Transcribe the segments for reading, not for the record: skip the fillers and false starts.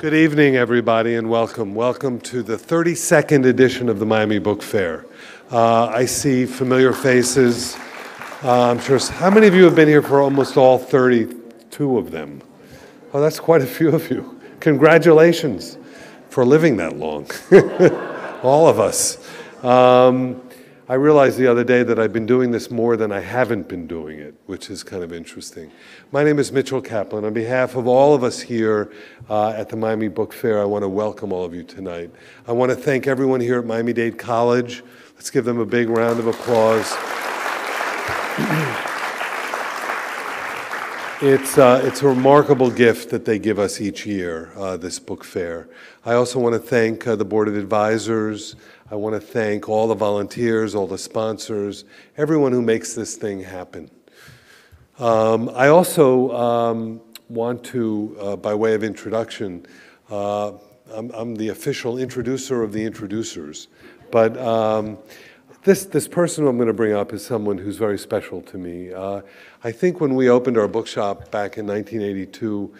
Good evening, everybody, and welcome. Welcome to the 32nd edition of the Miami Book Fair. I see familiar faces. I'm sure. How many of you have been here for almost all 32 of them? Oh, that's quite a few of you. Congratulations for living that long. All of us. I realized the other day that I've been doing this more than I haven't been doing it, which is kind of interesting. My name is Mitchell Kaplan. On behalf of all of us here at the Miami Book Fair, I want to welcome all of you tonight. I want to thank everyone here at Miami-Dade College. Let's give them a big round of applause. It's a remarkable gift that they give us each year, this book fair. I also want to thank the Board of Advisors. I want to thank all the volunteers, all the sponsors, everyone who makes this thing happen. I also want to, by way of introduction, I'm the official introducer of the introducers, but this person I'm going to bring up is someone who's very special to me. I think when we opened our bookshop back in 1982,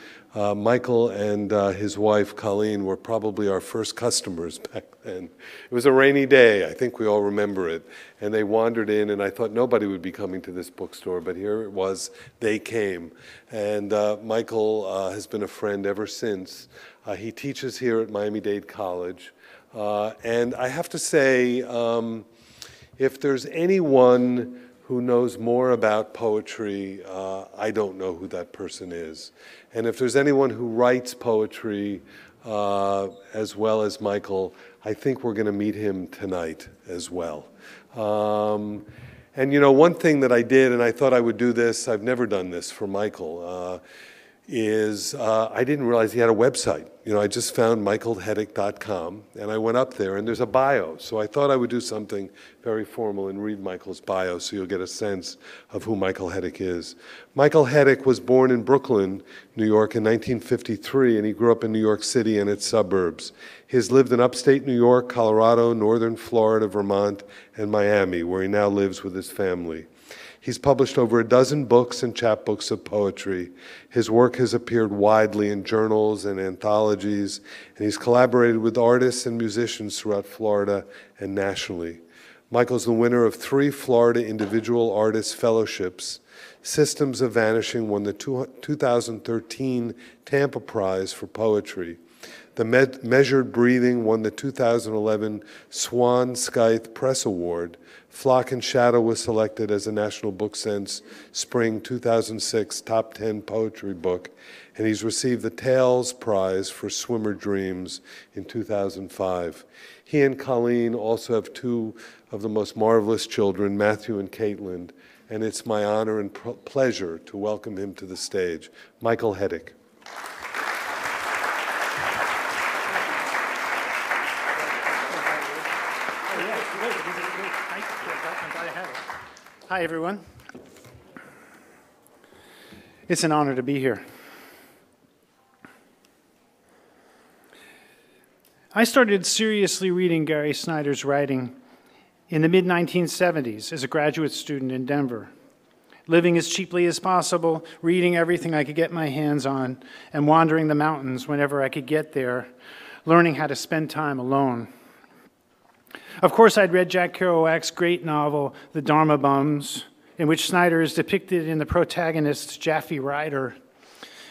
Michael and his wife, Colleen, were probably our first customers back then. It was a rainy day. I think we all remember it. And they wandered in, and I thought nobody would be coming to this bookstore, but here it was. They came. And Michael has been a friend ever since. He teaches here at Miami-Dade College. And I have to say, if there's anyone who knows more about poetry, I don't know who that person is. And if there's anyone who writes poetry as well as Michael, I think we're going to meet him tonight as well. And you know, one thing that I did, and I thought I would do this, I've never done this for Michael, is I didn't realize he had a website. You know, I just found michaelhedick.com, and I went up there, and there's a bio. So I thought I would do something very formal and read Michael's bio so you'll get a sense of who Michael Hedick is. Michael Hedick was born in Brooklyn, New York in 1953, and he grew up in New York City and its suburbs. He has lived in upstate New York, Colorado, northern Florida, Vermont, and Miami, where he now lives with his family. He's published over a dozen books and chapbooks of poetry. His work has appeared widely in journals and anthologies, and he's collaborated with artists and musicians throughout Florida and nationally. Michael's the winner of 3 Florida Individual Artist Fellowships. Systems of Vanishing won the 2013 Tampa Prize for Poetry. The Measured Breathing won the 2011 Swan Scythe Press Award. Flock and Shadow was selected as a National Book Sense Spring 2006 Top 10 Poetry Book, and he's received the Tales Prize for Swimmer Dreams in 2005. He and Colleen also have 2 of the most marvelous children, Matthew and Caitlin, and it's my honor and pleasure to welcome him to the stage. Michael Hedick. Hi, everyone. It's an honor to be here. I started seriously reading Gary Snyder's writing in the mid-1970s as a graduate student in Denver, living as cheaply as possible, reading everything I could get my hands on, and wandering the mountains whenever I could get there, learning how to spend time alone. Of course, I'd read Jack Kerouac's great novel, The Dharma Bums, in which Snyder is depicted in the protagonist, Jaffe Ryder.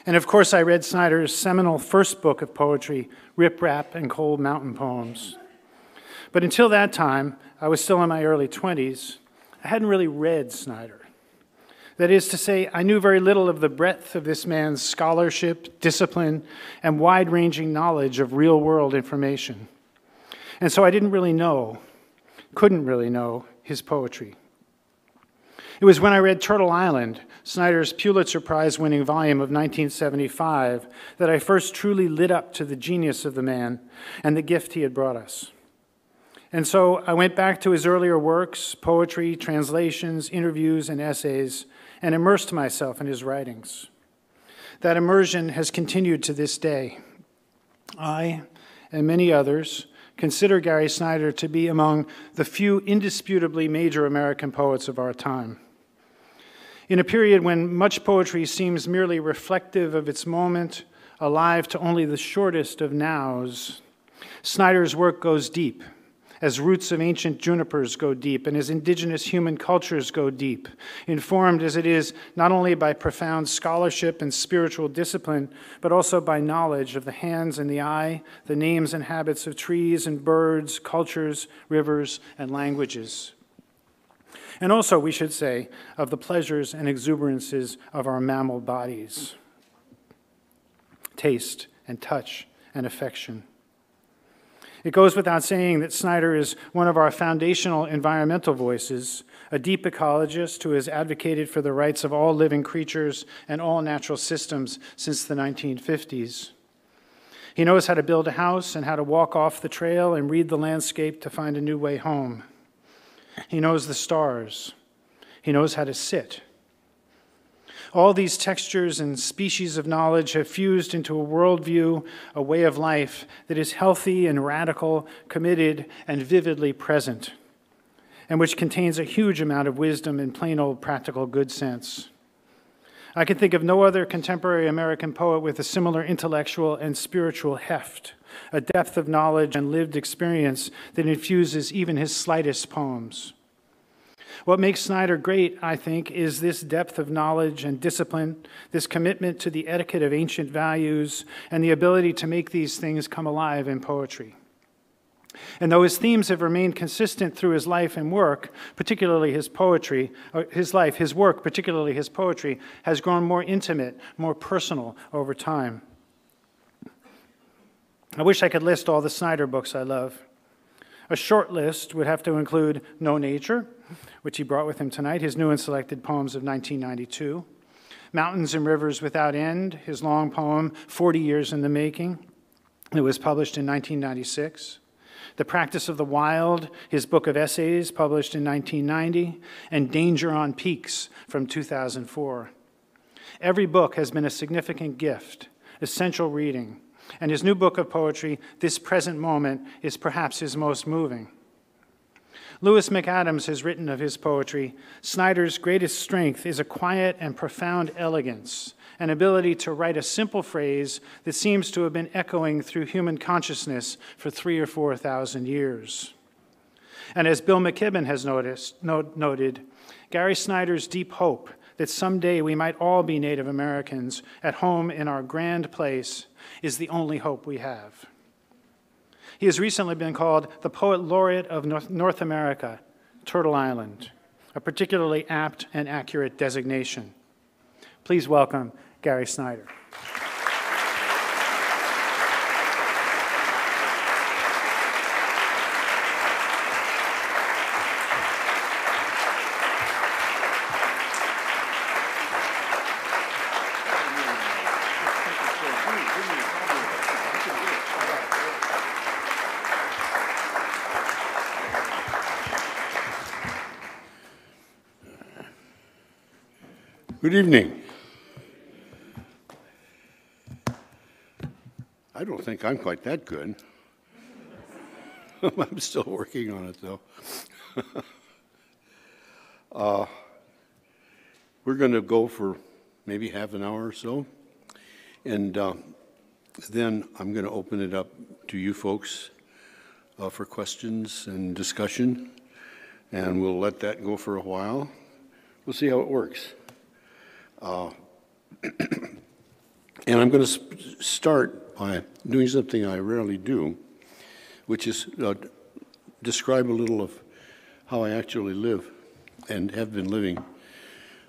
And of course, I read Snyder's seminal first book of poetry, Rip Rap and Cold Mountain Poems. But until that time, I was still in my early 20s, I hadn't really read Snyder. That is to say, I knew very little of the breadth of this man's scholarship, discipline, and wide-ranging knowledge of real-world information. And so I couldn't really know his poetry. It was when I read Turtle Island, Snyder's Pulitzer Prize-winning volume of 1975, that I first truly lit up to the genius of the man and the gift he had brought us. And so I went back to his earlier works, poetry, translations, interviews, and essays, and immersed myself in his writings. That immersion has continued to this day. I, and many others, consider Gary Snyder to be among the few indisputably major American poets of our time. In a period when much poetry seems merely reflective of its moment, alive to only the shortest of nows. Snyder's work goes deep, as roots of ancient junipers go deep, and as indigenous human cultures go deep, informed as it is not only by profound scholarship and spiritual discipline, but also by knowledge of the hands and the eye, the names and habits of trees and birds, cultures, rivers, and languages. And also, we should say, of the pleasures and exuberances of our mammal bodies. Taste and touch and affection. It goes without saying that Snyder is one of our foundational environmental voices, a deep ecologist who has advocated for the rights of all living creatures and all natural systems since the 1950s. He knows how to build a house and how to walk off the trail and read the landscape to find a new way home. He knows the stars. He knows how to sit. All these textures and species of knowledge have fused into a worldview, a way of life that is healthy and radical, committed and vividly present, and which contains a huge amount of wisdom and plain old practical good sense. I can think of no other contemporary American poet with a similar intellectual and spiritual heft, a depth of knowledge and lived experience that infuses even his slightest poems. What makes Snyder great, I think, is this depth of knowledge and discipline, this commitment to the etiquette of ancient values, and the ability to make these things come alive in poetry. And though his themes have remained consistent through his life and work, particularly his poetry, his work, particularly his poetry, has grown more intimate, more personal over time. I wish I could list all the Snyder books I love. A short list would have to include No Nature, which he brought with him tonight, his new and selected poems of 1992, Mountains and Rivers Without End, his long poem, 40 Years in the Making, that was published in 1996, The Practice of the Wild, his book of essays, published in 1990, and Danger on Peaks from 2004. Every book has been a significant gift, essential reading, and his new book of poetry, This Present Moment, is perhaps his most moving. Lewis McAdams has written of his poetry, Snyder's greatest strength is a quiet and profound elegance, an ability to write a simple phrase that seems to have been echoing through human consciousness for 3,000 or 4,000 years. And as Bill McKibben has noted, Gary Snyder's deep hope that someday we might all be Native Americans at home in our grand place is the only hope we have. He has recently been called the Poet Laureate of North America, Turtle Island, a particularly apt and accurate designation. Please welcome Gary Snyder. Good evening. I don't think I'm quite that good. I'm still working on it, though. We're going to go for maybe half an hour or so, and then I'm going to open it up to you folks for questions and discussion, and we'll let that go for a while. We'll see how it works. And I'm going to start by doing something I rarely do, which is describe a little of how I actually live and have been living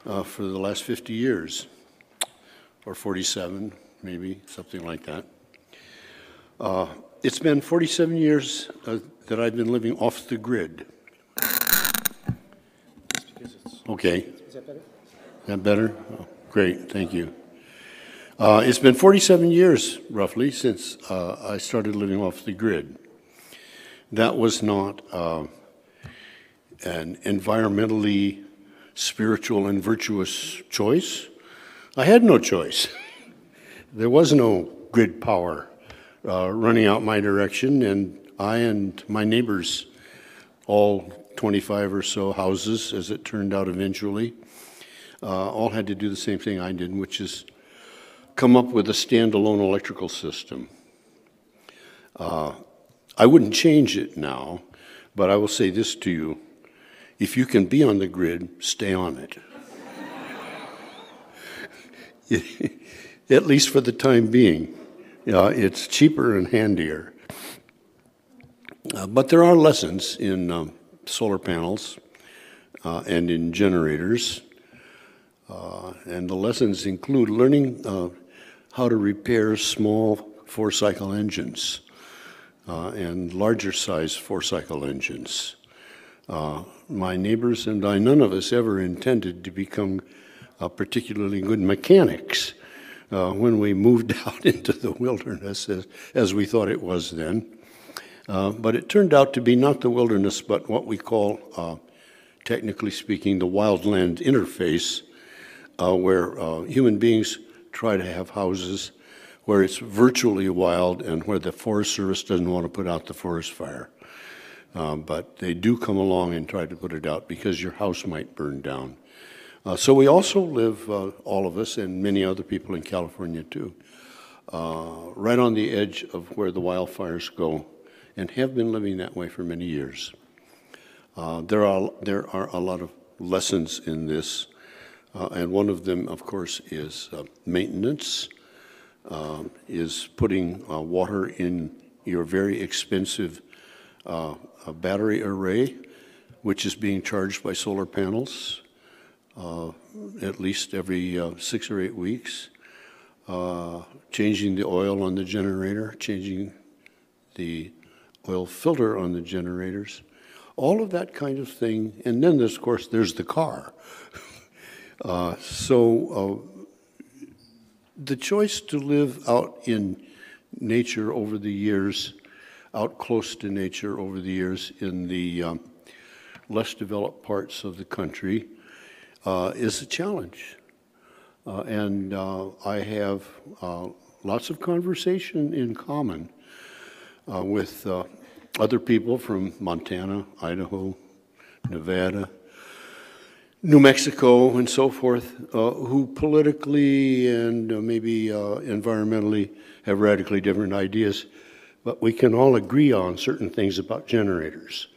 for the last 50 years, or 47, maybe, something like that. It's been 47 years that I've been living off the grid. Okay. Is that better? Is that better? Oh, great, thank you. It's been 47 years, roughly, since I started living off the grid. That was not an environmentally spiritual and virtuous choice. I had no choice. There was no grid power running out my direction, and I and my neighbors, all 25 or so houses, as it turned out eventually, all had to do the same thing I did, which is come up with a standalone electrical system. I wouldn't change it now, but I will say this to you. If you can be on the grid, stay on it. At least for the time being. It's cheaper and handier. But there are lessons in solar panels and in generators. And the lessons include learning how to repair small four-cycle engines and larger size four-cycle engines. My neighbors and I, none of us ever intended to become particularly good mechanics when we moved out into the wilderness, as we thought it was then. But it turned out to be not the wilderness, but what we call, technically speaking, the wildland interface, where human beings try to have houses where it's virtually wild and where the Forest Service doesn't want to put out the forest fire. But they do come along and try to put it out because your house might burn down. So we also live, all of us and many other people in California too, right on the edge of where the wildfires go and have been living that way for many years. There are a lot of lessons in this, and one of them, of course, is maintenance, is putting water in your very expensive battery array, which is being charged by solar panels at least every 6 or 8 weeks, changing the oil on the generator, changing the oil filter on the generators, all of that kind of thing. And then, of course, there's the car. So the choice to live out in nature over the years, out close to nature over the years in the less developed parts of the country is a challenge. And I have lots of conversation in common with other people from Montana, Idaho, Nevada, New Mexico, and so forth, who politically and maybe environmentally have radically different ideas, but we can all agree on certain things about generators.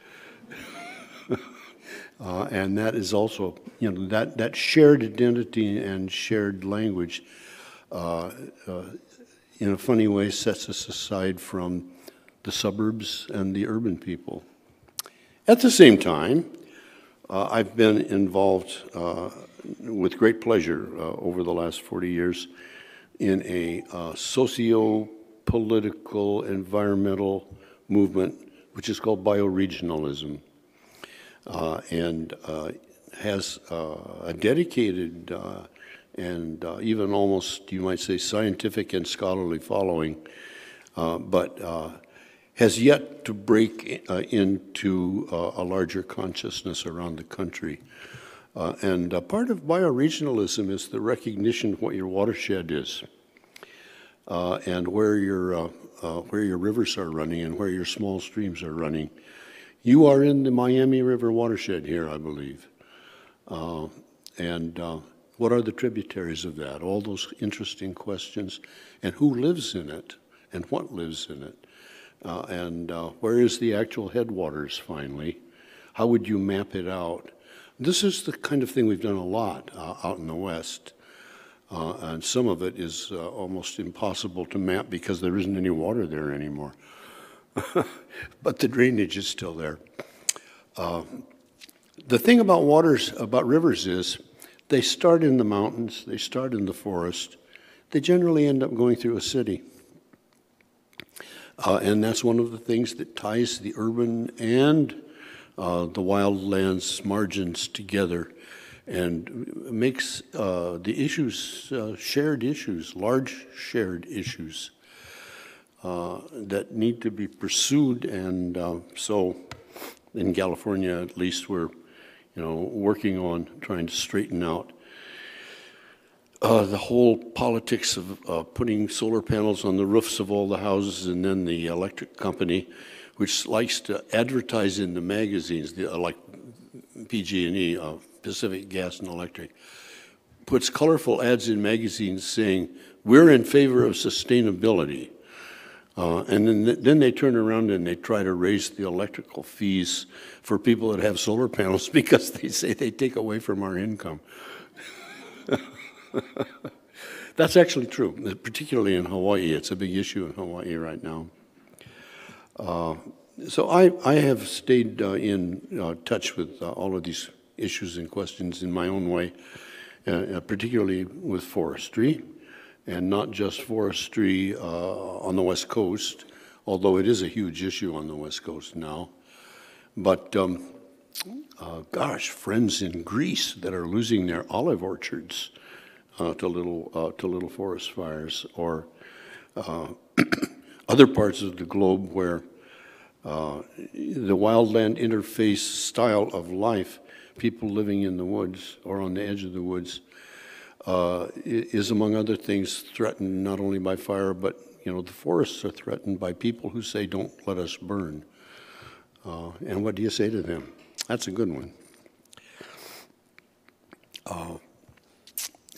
And that is also, that shared identity and shared language, in a funny way, sets us aside from the suburbs and the urban people. At the same time, I've been involved with great pleasure over the last 40 years in a socio-political environmental movement which is called bioregionalism, and has a dedicated and even almost, you might say, scientific and scholarly following, but has yet to break into a larger consciousness around the country. And part of bioregionalism is the recognition of what your watershed is, and where your rivers are running and where your small streams are running. You are in the Miami River watershed here, I believe. And what are the tributaries of that? All those interesting questions. And who lives in it? And what lives in it? And where is the actual headwaters, finally? How would you map it out? This is the kind of thing we've done a lot out in the West. And some of it is almost impossible to map because there isn't any water there anymore. But the drainage is still there. The thing about rivers is they start in the mountains, they start in the forest. They generally end up going through a city. And that's one of the things that ties the urban and the wildlands margins together and makes the issues shared issues, large shared issues that need to be pursued. And so in California, at least, we're working on trying to straighten out the whole politics of putting solar panels on the roofs of all the houses, and then the electric company, which likes to advertise in the magazines, like PG&E, Pacific Gas and Electric, puts colorful ads in magazines saying, we're in favor of sustainability. And then they turn around and they try to raise the electrical fees for people that have solar panels because they say they take away from our income. That's actually true, particularly in Hawaii. It's a big issue in Hawaii right now. So I have stayed in touch with all of these issues and questions in my own way, particularly with forestry, and not just forestry on the West Coast, although it is a huge issue on the West Coast now. But gosh, friends in Greece that are losing their olive orchards to little forest fires, or other parts of the globe where the wildland interface style of life, people living in the woods or on the edge of the woods, is, among other things, threatened not only by fire, but the forests are threatened by people who say, "Don't let us burn." And what do you say to them? That's a good one.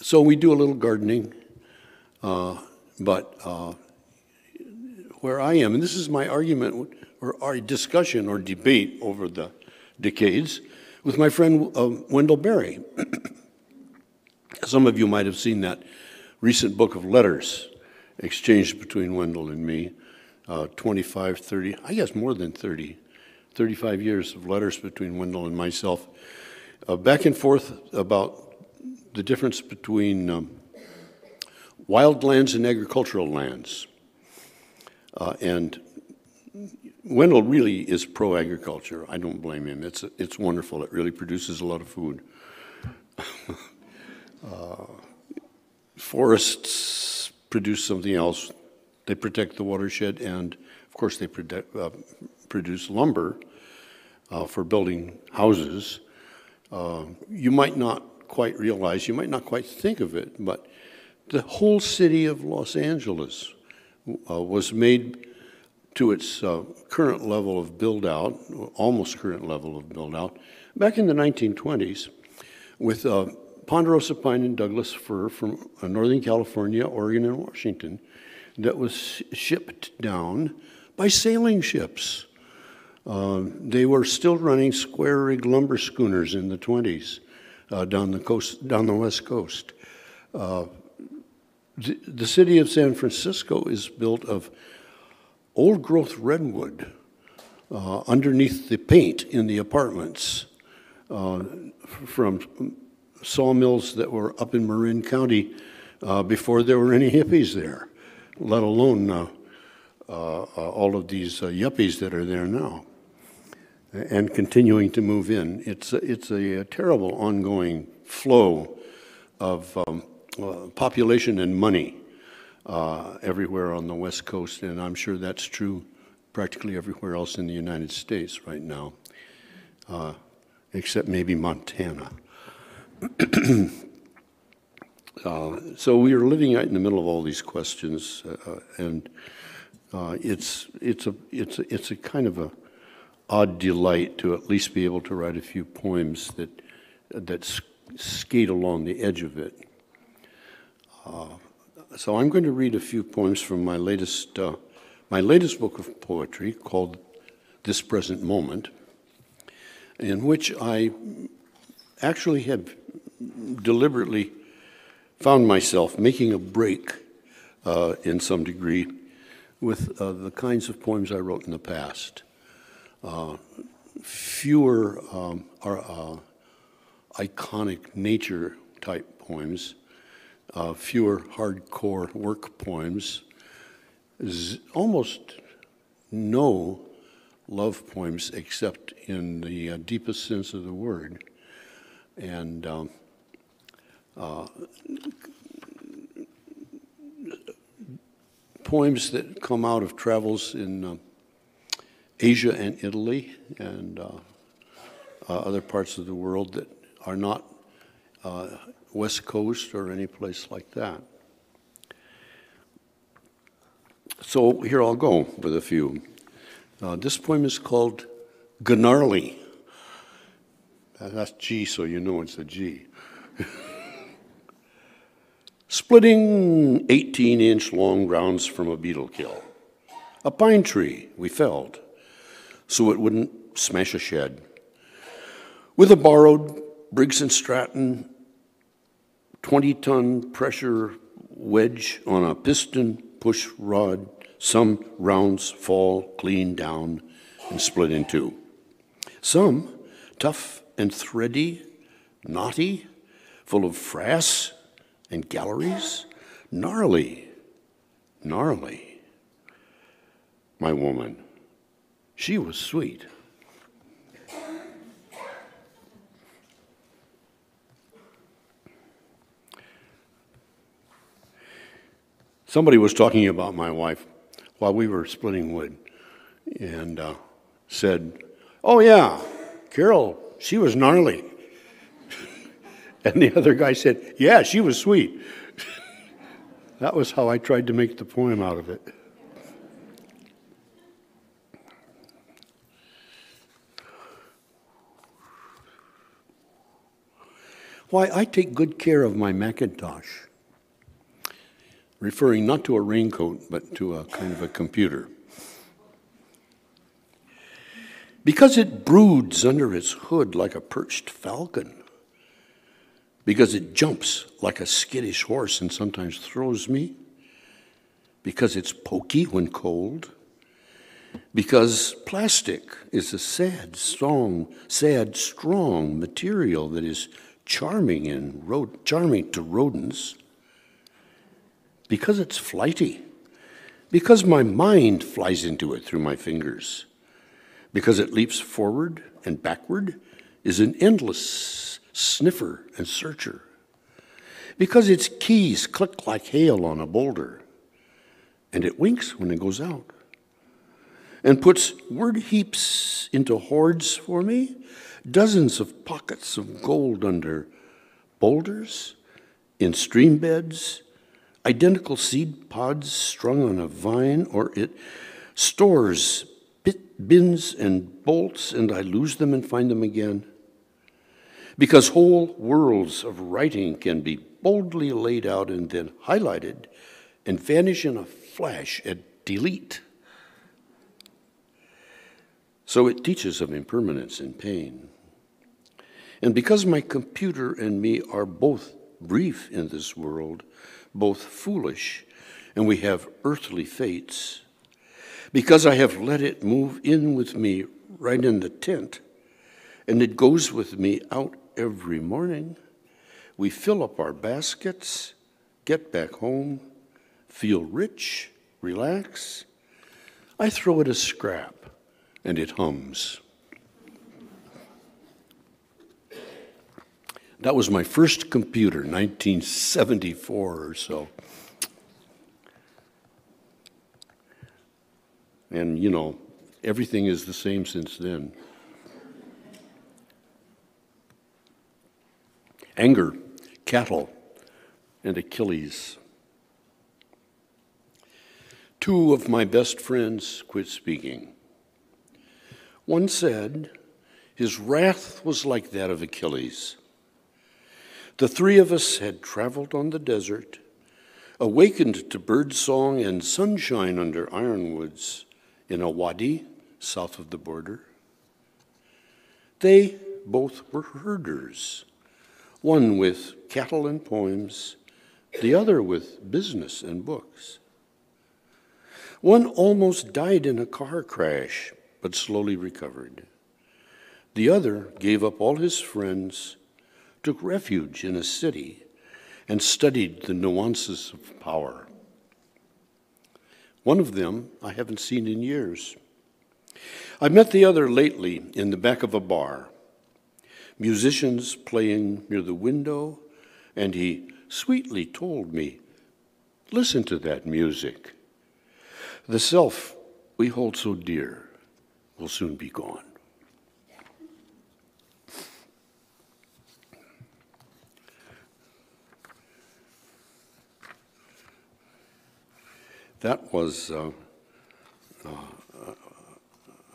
So we do a little gardening, but where I am, and this is my argument or our discussion or debate over the decades with my friend Wendell Berry. Some of you might have seen that recent book of letters exchanged between Wendell and me, 25, 30, I guess more than 30, 35 years of letters between Wendell and myself, back and forth about the difference between wild lands and agricultural lands. And Wendell really is pro-agriculture. I don't blame him. It's wonderful. It really produces a lot of food. Forests produce something else. They protect the watershed, and of course they produce lumber for building houses. You might not quite realize, you might not quite think of it, but the whole city of Los Angeles was made to its current level of build-out, almost current level of build-out, back in the 1920s with ponderosa pine and Douglas fir from Northern California, Oregon, and Washington that was shipped down by sailing ships. They were still running square-rig lumber schooners in the 20s down the West Coast. The city of San Francisco is built of old-growth redwood underneath the paint in the apartments from sawmills that were up in Marin County before there were any hippies there, let alone all of these yuppies that are there now and continuing to move in. It's a terrible ongoing flow of population and money everywhere on the West Coast, and I'm sure that's true practically everywhere else in the United States right now, except maybe Montana. So we are living right in the middle of all these questions, and it's a kind of a odd delight to at least be able to write a few poems that skate along the edge of it. So I'm going to read a few poems from my latest book of poetry called This Present Moment, in which I actually have deliberately found myself making a break in some degree with the kinds of poems I wrote in the past. Fewer are iconic nature type poems, fewer hardcore work poems, almost no love poems except in the deepest sense of the word. And poems that come out of travels in Asia and Italy and other parts of the world that are not West Coast or any place like that. So here I'll go with a few. This poem is called Gnarly. That's G, so you know it's a G. Splitting 18-inch long rounds from a beetle kill. A pine tree we felled so it wouldn't smash a shed. With a borrowed Briggs & Stratton 20-ton pressure wedge on a piston push rod, some rounds fall clean down and split in two. Some, tough and thready, knotty, full of frass and galleries, gnarly. My woman, she was sweet. Somebody was talking about my wife while we were splitting wood and said, "Oh yeah, Carol, she was gnarly." And the other guy said, "Yeah, she was sweet." That was how I tried to make the poem out of it. Why, I take good care of my Macintosh, referring not to a raincoat, but to a kind of a computer. Because it broods under its hood like a perched falcon. Because it jumps like a skittish horse and sometimes throws me. Because it's pokey when cold. Because plastic is a sad, strong material that is charming to rodents. Because it's flighty. Because my mind flies into it through my fingers. Because it leaps forward and backward, is an endless sniffer and searcher. Because its keys click like hail on a boulder. And it winks when it goes out. And puts word heaps into hordes for me, dozens of pockets of gold under boulders, in stream beds, identical seed pods strung on a vine, or it stores bins and bolts, and I lose them and find them again. Because whole worlds of writing can be boldly laid out and then highlighted and vanish in a flash at delete. So it teaches of impermanence and pain. And because my computer and me are both brief in this world, both foolish, and we have earthly fates, because I have let it move in with me right in the tent, and it goes with me out every morning, we fill up our baskets, get back home, feel rich, relax. I throw it a scrap, and it hums. That was my first computer, 1974 or so. And, you know, everything is the same since then. Anger, cattle, and Achilles. Two of my best friends quit speaking. One said his wrath was like that of Achilles. The three of us had traveled on the desert, awakened to bird song and sunshine under ironwoods in a wadi south of the border. They both were herders, one with cattle and poems, the other with business and books. One almost died in a car crash, but slowly recovered. The other gave up all his friends, took refuge in a city, and studied the nuances of power. One of them I haven't seen in years. I met the other lately in the back of a bar, musicians playing near the window, and he sweetly told me, "Listen to that music. The self we hold so dear will soon be gone." That was,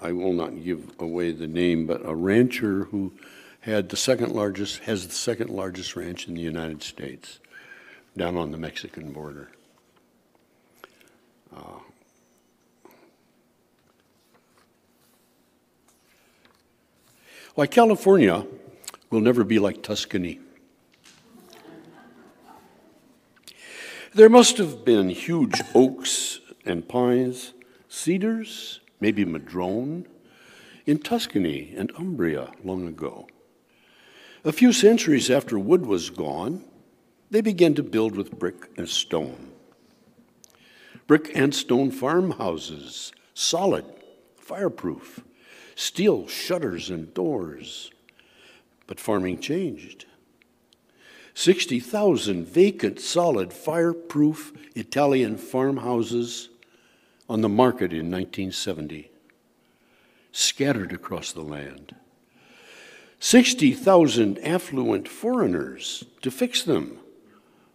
I will not give away the name, but a rancher who has the second largest ranch in the United States. down on the Mexican border. Why California will never be like Tuscany. There must have been huge oaks and pines, cedars, maybe madrone, in Tuscany and Umbria long ago. A few centuries after wood was gone, they began to build with brick and stone. Brick and stone farmhouses, solid, fireproof, steel shutters and doors. But farming changed. 60,000 vacant, solid, fireproof Italian farmhouses on the market in 1970, scattered across the land. 60,000 affluent foreigners to fix them,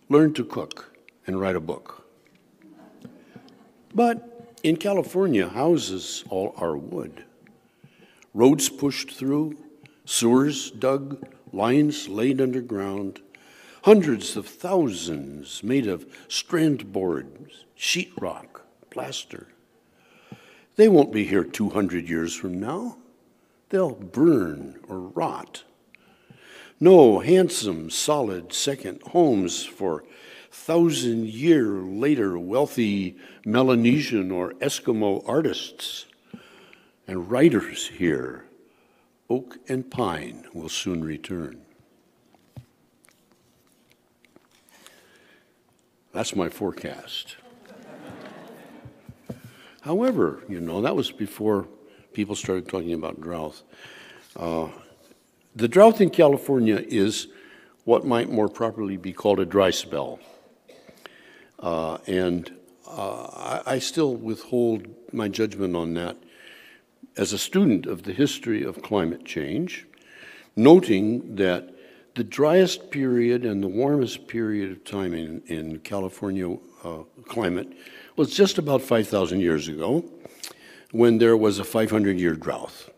learn to cook and write a book. But in California, houses all are wood. Roads pushed through, sewers dug, lines laid underground, hundreds of thousands made of strand boards, sheetrock, plaster. They won't be here 200 years from now. They'll burn or rot. No handsome, solid second homes for 1,000-year later wealthy Melanesian or Eskimo artists and writers here. Oak and pine will soon return. That's my forecast. However, that was before people started talking about drought. The drought in California is what might more properly be called a dry spell. I still withhold my judgment on that as a student of the history of climate change, noting that the driest period and the warmest period of time in California climate was just about 5,000 years ago, when there was a 500-year drought.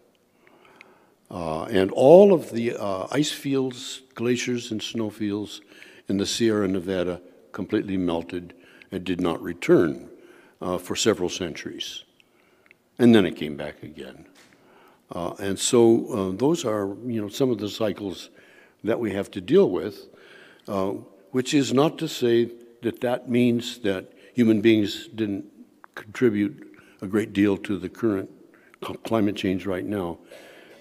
And all of the ice fields, glaciers, and snowfields in the Sierra Nevada completely melted and did not return for several centuries. And then it came back again. And so those are, some of the cycles that we have to deal with, which is not to say that that means that human beings didn't contribute a great deal to the current climate change right now,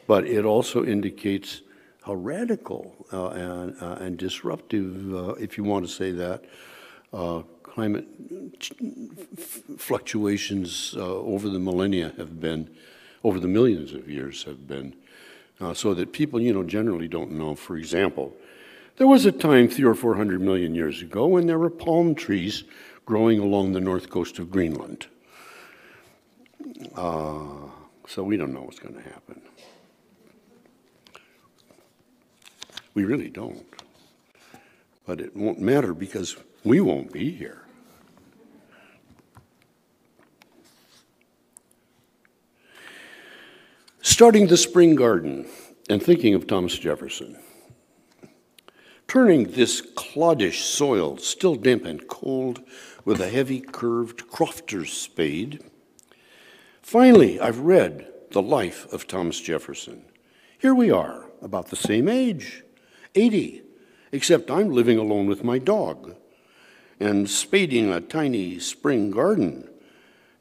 but it also indicates how radical and disruptive, if you want to say that, climate fluctuations over the millennia have been, over the millions of years have been, so that people, generally don't know. For example, there was a time 300 or 400 million years ago when there were palm trees growing along the north coast of Greenland. So we don't know what's going to happen. We really don't. But it won't matter because we won't be here. Starting the spring garden and thinking of Thomas Jefferson. Turning this cloddish soil, still damp and cold, with a heavy curved crofter's spade. Finally, I've read the life of Thomas Jefferson. Here we are, about the same age, 80, except I'm living alone with my dog and spading a tiny spring garden.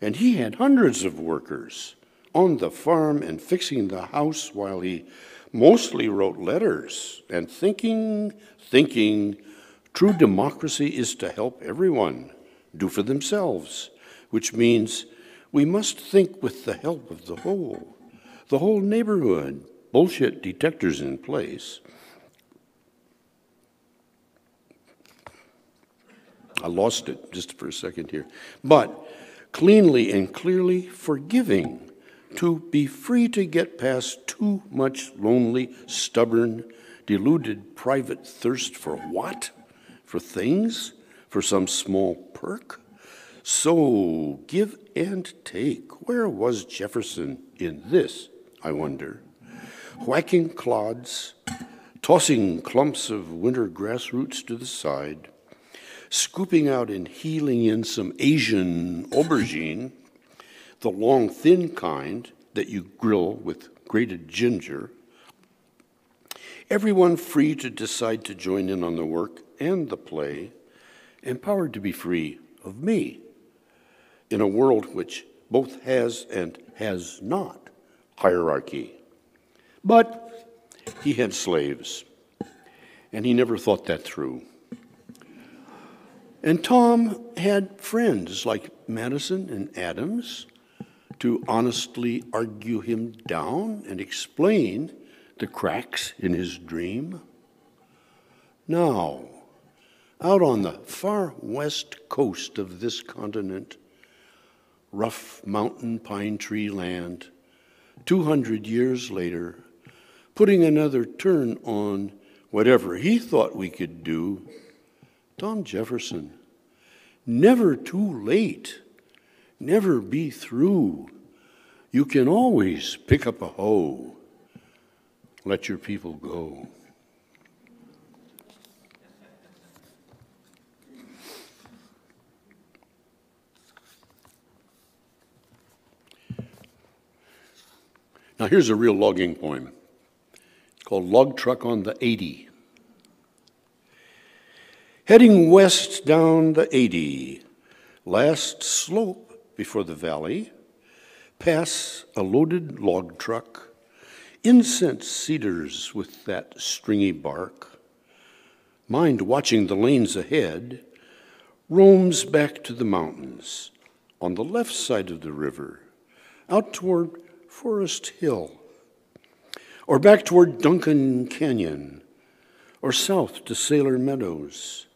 And he had hundreds of workers on the farm and fixing the house while he mostly wrote letters and thinking, true democracy is to help everyone do for themselves, which means we must think with the help of the whole neighborhood, bullshit detectors in place. I lost it just for a second here. But cleanly and clearly forgiving, to be free to get past too much lonely, stubborn, deluded private thirst for what? For things? For some small perk? So give and take. Where was Jefferson in this, I wonder? Whacking clods, tossing clumps of winter grass roots to the side, scooping out and healing in some Asian aubergine, the long, thin kind that you grill with grated ginger. Everyone free to decide to join in on the work and the play, empowered to be free of me in a world which both has and has not hierarchy. But he had slaves, and he never thought that through. And Tom had friends like Madison and Adams to honestly argue him down and explain the cracks in his dream. Now, out on the far west coast of this continent, rough mountain pine tree land, 200 years later, putting another turn on whatever he thought we could do, Tom Jefferson, never too late, never be through. You can always pick up a hoe, let your people go. Now here's a real logging poem. It's called Log Truck on the 80. Heading west down the 80, last slope before the valley, pass a loaded log truck, incense cedars with that stringy bark. Mind watching the lanes ahead, roams back to the mountains on the left side of the river, out toward Forest Hill, or back toward Duncan Canyon, or south to Sailor Meadows.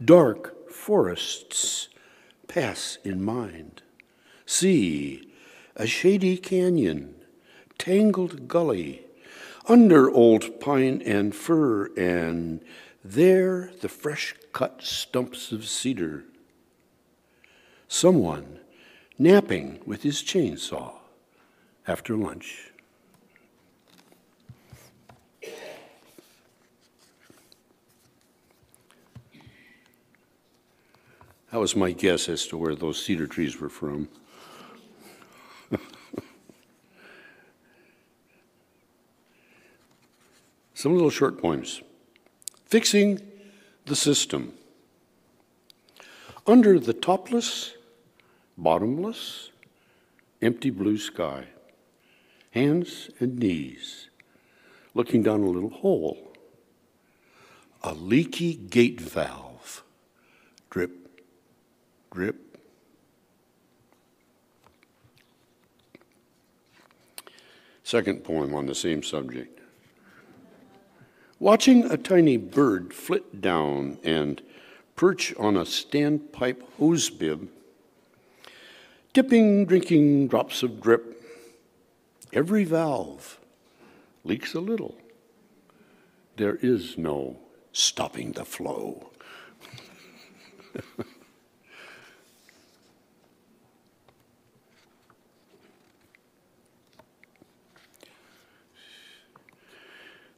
Dark forests pass in mind. See, a shady canyon, tangled gully, under old pine and fir, and there the fresh-cut stumps of cedar. Someone napping with his chainsaw after lunch. That was my guess as to where those cedar trees were from. Some little short poems. Fixing the system. Under the topless, bottomless, empty blue sky, hands and knees, looking down a little hole, a leaky gate valve, drip, drip. Second poem on the same subject. Watching a tiny bird flit down and perch on a standpipe hose bib, dipping, drinking drops of drip. Every valve leaks a little. There is no stopping the flow.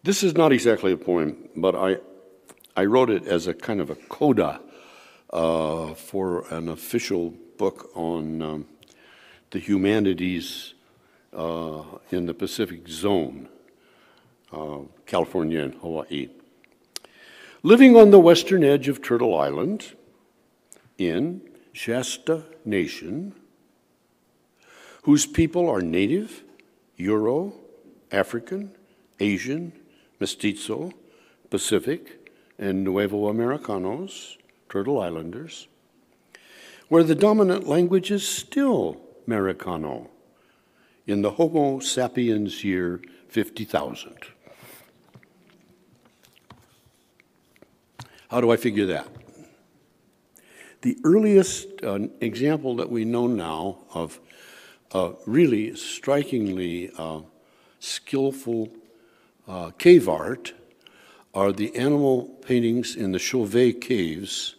This is not exactly a poem, but I wrote it as a kind of a coda for an official book on the humanities in the Pacific Zone, California and Hawaii. Living on the western edge of Turtle Island, in Shasta Nation, whose people are Native, Euro, African, Asian, Mestizo, Pacific, and Nuevo Americanos, Turtle Islanders, where the dominant language is still Americano in the Homo sapiens year 50,000. How do I figure that? The earliest example that we know now of really strikingly skillful cave art are the animal paintings in the Chauvet caves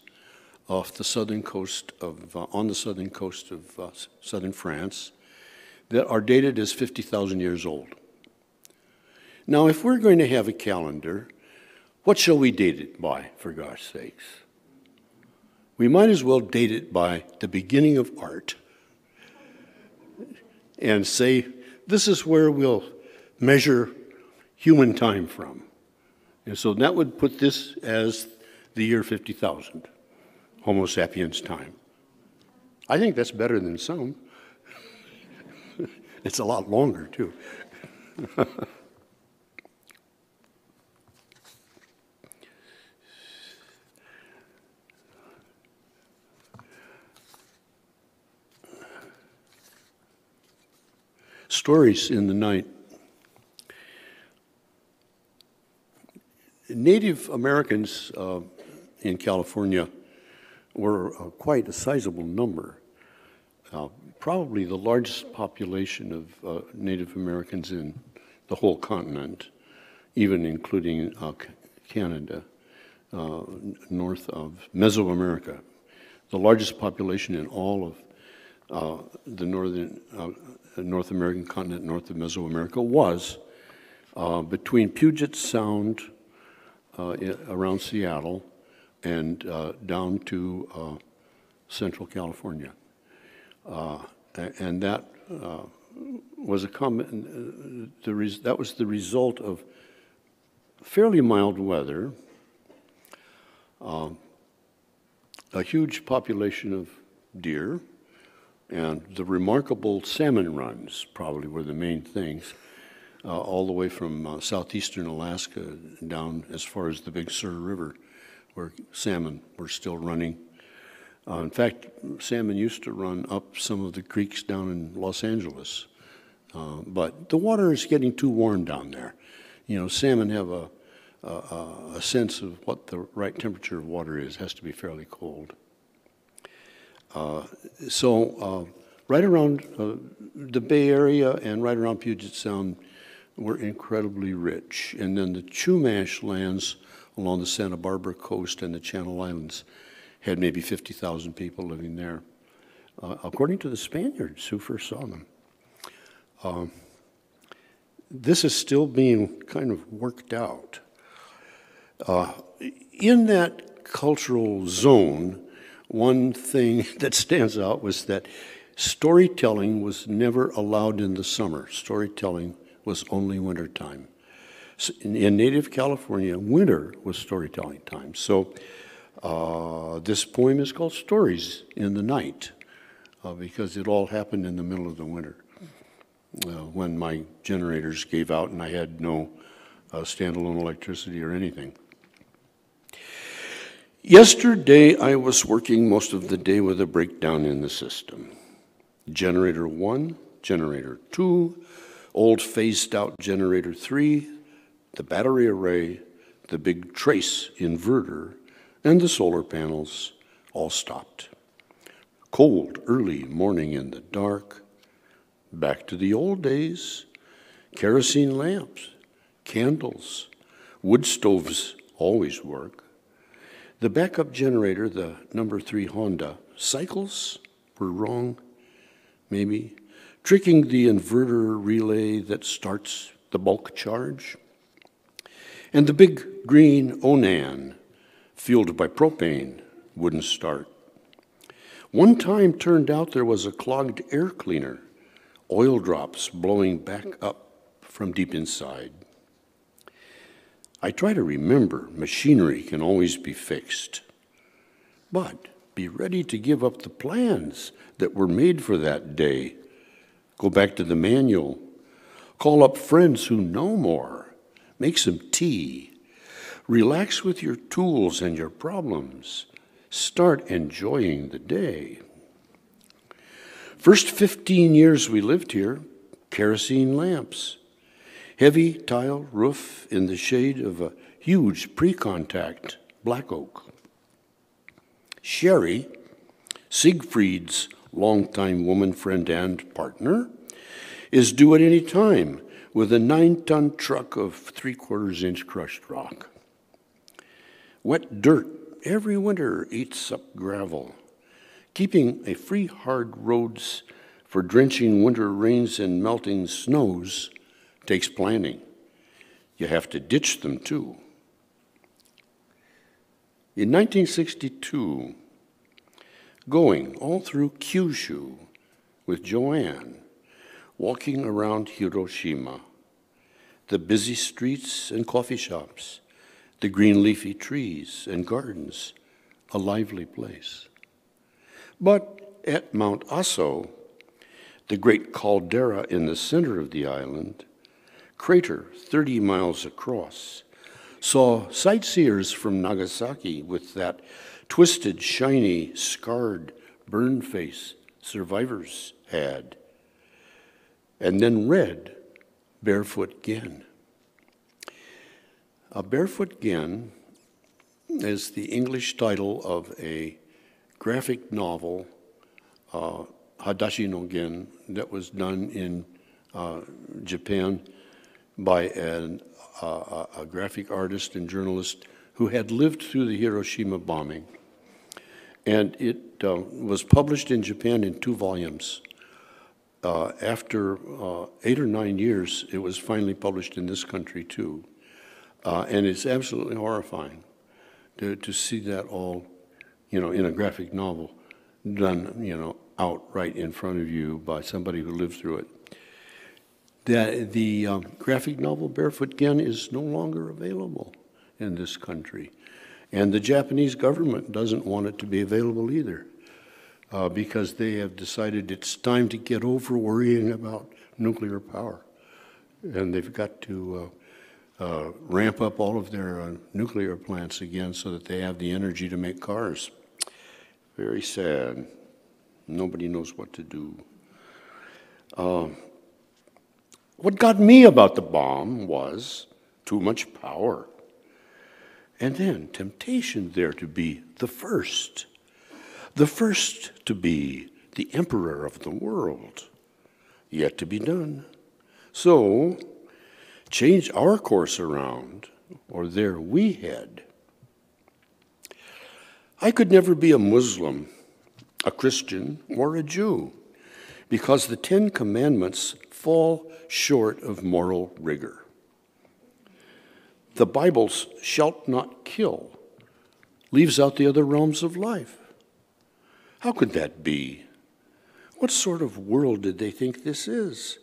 off the southern coast of, on the southern coast of southern France that are dated as 50,000 years old. Now, if we're going to have a calendar, what shall we date it by, for gosh sakes? we might as well date it by the beginning of art and say, this is where we'll measure human time from. And so that would put this as the year 50,000, Homo sapiens time. I think that's better than some. It's a lot longer, too. Stories in the night. Native Americans in California were quite a sizable number. Probably the largest population of Native Americans in the whole continent, even including Canada, north of Mesoamerica. The largest population in all of the North American continent, north of Mesoamerica, was between Puget Sound around Seattle and down to Central California. And that was that was the result of fairly mild weather, a huge population of deer, and the remarkable salmon runs probably were the main things, all the way from southeastern Alaska down as far as the Big Sur River, where salmon were still running. In fact, salmon used to run up some of the creeks down in Los Angeles, but the water is getting too warm down there. You know, salmon have a sense of what the right temperature of water is. It has to be fairly cold. So right around the Bay Area and right around Puget Sound were incredibly rich. And then the Chumash lands along the Santa Barbara coast and the Channel Islands had maybe 50,000 people living there, according to the Spaniards who first saw them. This is still being kind of worked out. In that cultural zone, one thing that stands out was that storytelling was never allowed in the summer. Storytelling was only wintertime. In native California, winter was storytelling time. So this poem is called Stories in the Night because it all happened in the middle of the winter when my generators gave out and I had no standalone electricity or anything. Yesterday, I was working most of the day with a breakdown in the system. Generator 1, generator 2, old phased out generator 3, the battery array, the big trace inverter, and the solar panels all stopped. Cold, early morning in the dark. Back to the old days. Kerosene lamps, candles, wood stoves always work. The backup generator, the number 3 Honda, cycles were wrong, maybe. Tricking the inverter relay that starts the bulk charge. And the big green Onan, fueled by propane, wouldn't start. One time turned out there was a clogged air cleaner, oil drops blowing back up from deep inside. I try to remember machinery can always be fixed, but be ready to give up the plans that were made for that day. Go back to the manual, call up friends who know more, make some tea, relax with your tools and your problems, start enjoying the day. First 15 years we lived here, kerosene lamps, heavy tile roof in the shade of a huge pre-contact black oak. Sherry, Siegfried's longtime woman friend and partner, is due at any time with a 9-ton truck of 3/4 inch crushed rock. Wet dirt every winter eats up gravel. Keeping a free hard roads for drenching winter rains and melting snows takes planning. You have to ditch them too. In 1962, going all through Kyushu with Joanne, walking around Hiroshima, the busy streets and coffee shops, the green leafy trees and gardens, a lively place. But at Mount Aso, the great caldera in the center of the island, crater 30 miles across, saw sightseers from Nagasaki with that twisted, shiny, scarred, burned face survivors had, and then read Barefoot Gun. Barefoot Gun is the English title of a graphic novel, Hadashi no Gen, that was done in Japan by a graphic artist and journalist who had lived through the Hiroshima bombing. And it was published in Japan in 2 volumes. After 8 or 9 years, it was finally published in this country too. And it's absolutely horrifying to see that all, in a graphic novel done, out right in front of you by somebody who lived through it. The graphic novel Barefoot Gun is no longer available in this country. And the Japanese government doesn't want it to be available either, because they have decided it's time to get over worrying about nuclear power. And they've got to ramp up all of their nuclear plants again so that they have the energy to make cars. Very sad. Nobody knows what to do. What got me about the bomb was too much power. And then temptation there to be the first to be the emperor of the world, yet to be done. So, change our course around, or there we head. I could never be a Muslim, a Christian, or a Jew, because the 10 Commandments fall short of moral rigor. The Bible's "shalt not kill" leaves out the other realms of life. How could that be? What sort of world did they think this is,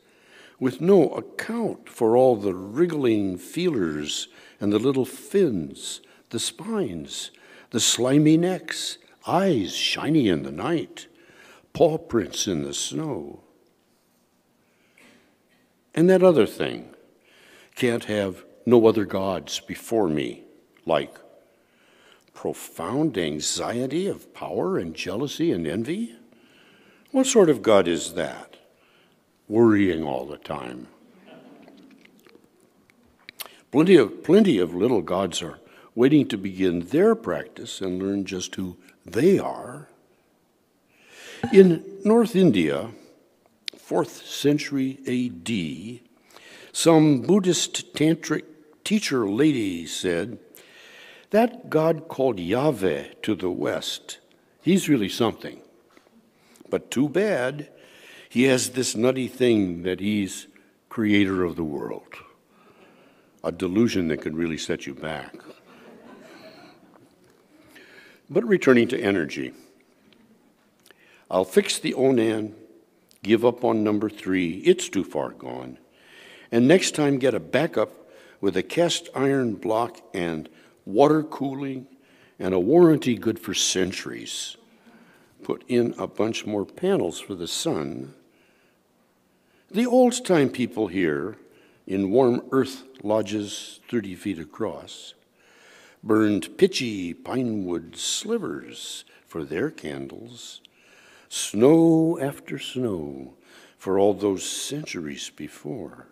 with no account for all the wriggling feelers and the little fins, the spines, the slimy necks, eyes shiny in the night, paw prints in the snow? And that other thing, can't have no other gods before me, like profound anxiety of power and jealousy and envy? What sort of God is that? Worrying all the time. Plenty of little gods are waiting to begin their practice and learn just who they are. In North India, 4th century A.D., some Buddhist tantric teacher lady said, "That God called Yahweh to the West, he's really something. But too bad, he has this nutty thing that he's creator of the world." A delusion that could really set you back. But returning to energy, I'll fix the Onan, give up on number 3, it's too far gone, and next time get a backup with a cast iron block and water cooling and a warranty good for centuries. Put in a bunch more panels for the sun. The old-time people here, in warm earth lodges 30 feet across, burned pitchy pine wood slivers for their candles, snow after snow for all those centuries before.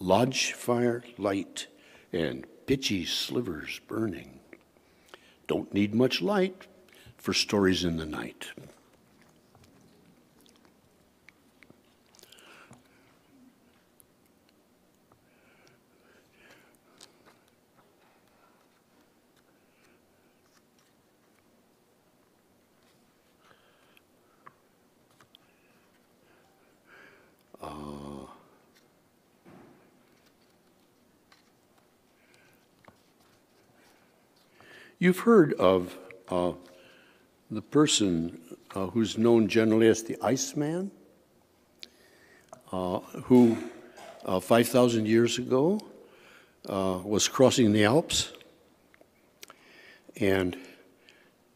Lodge fire light and pitchy slivers burning. Don't need much light for stories in the night. You've heard of the person who's known generally as the Iceman, who 5,000 years ago was crossing the Alps, and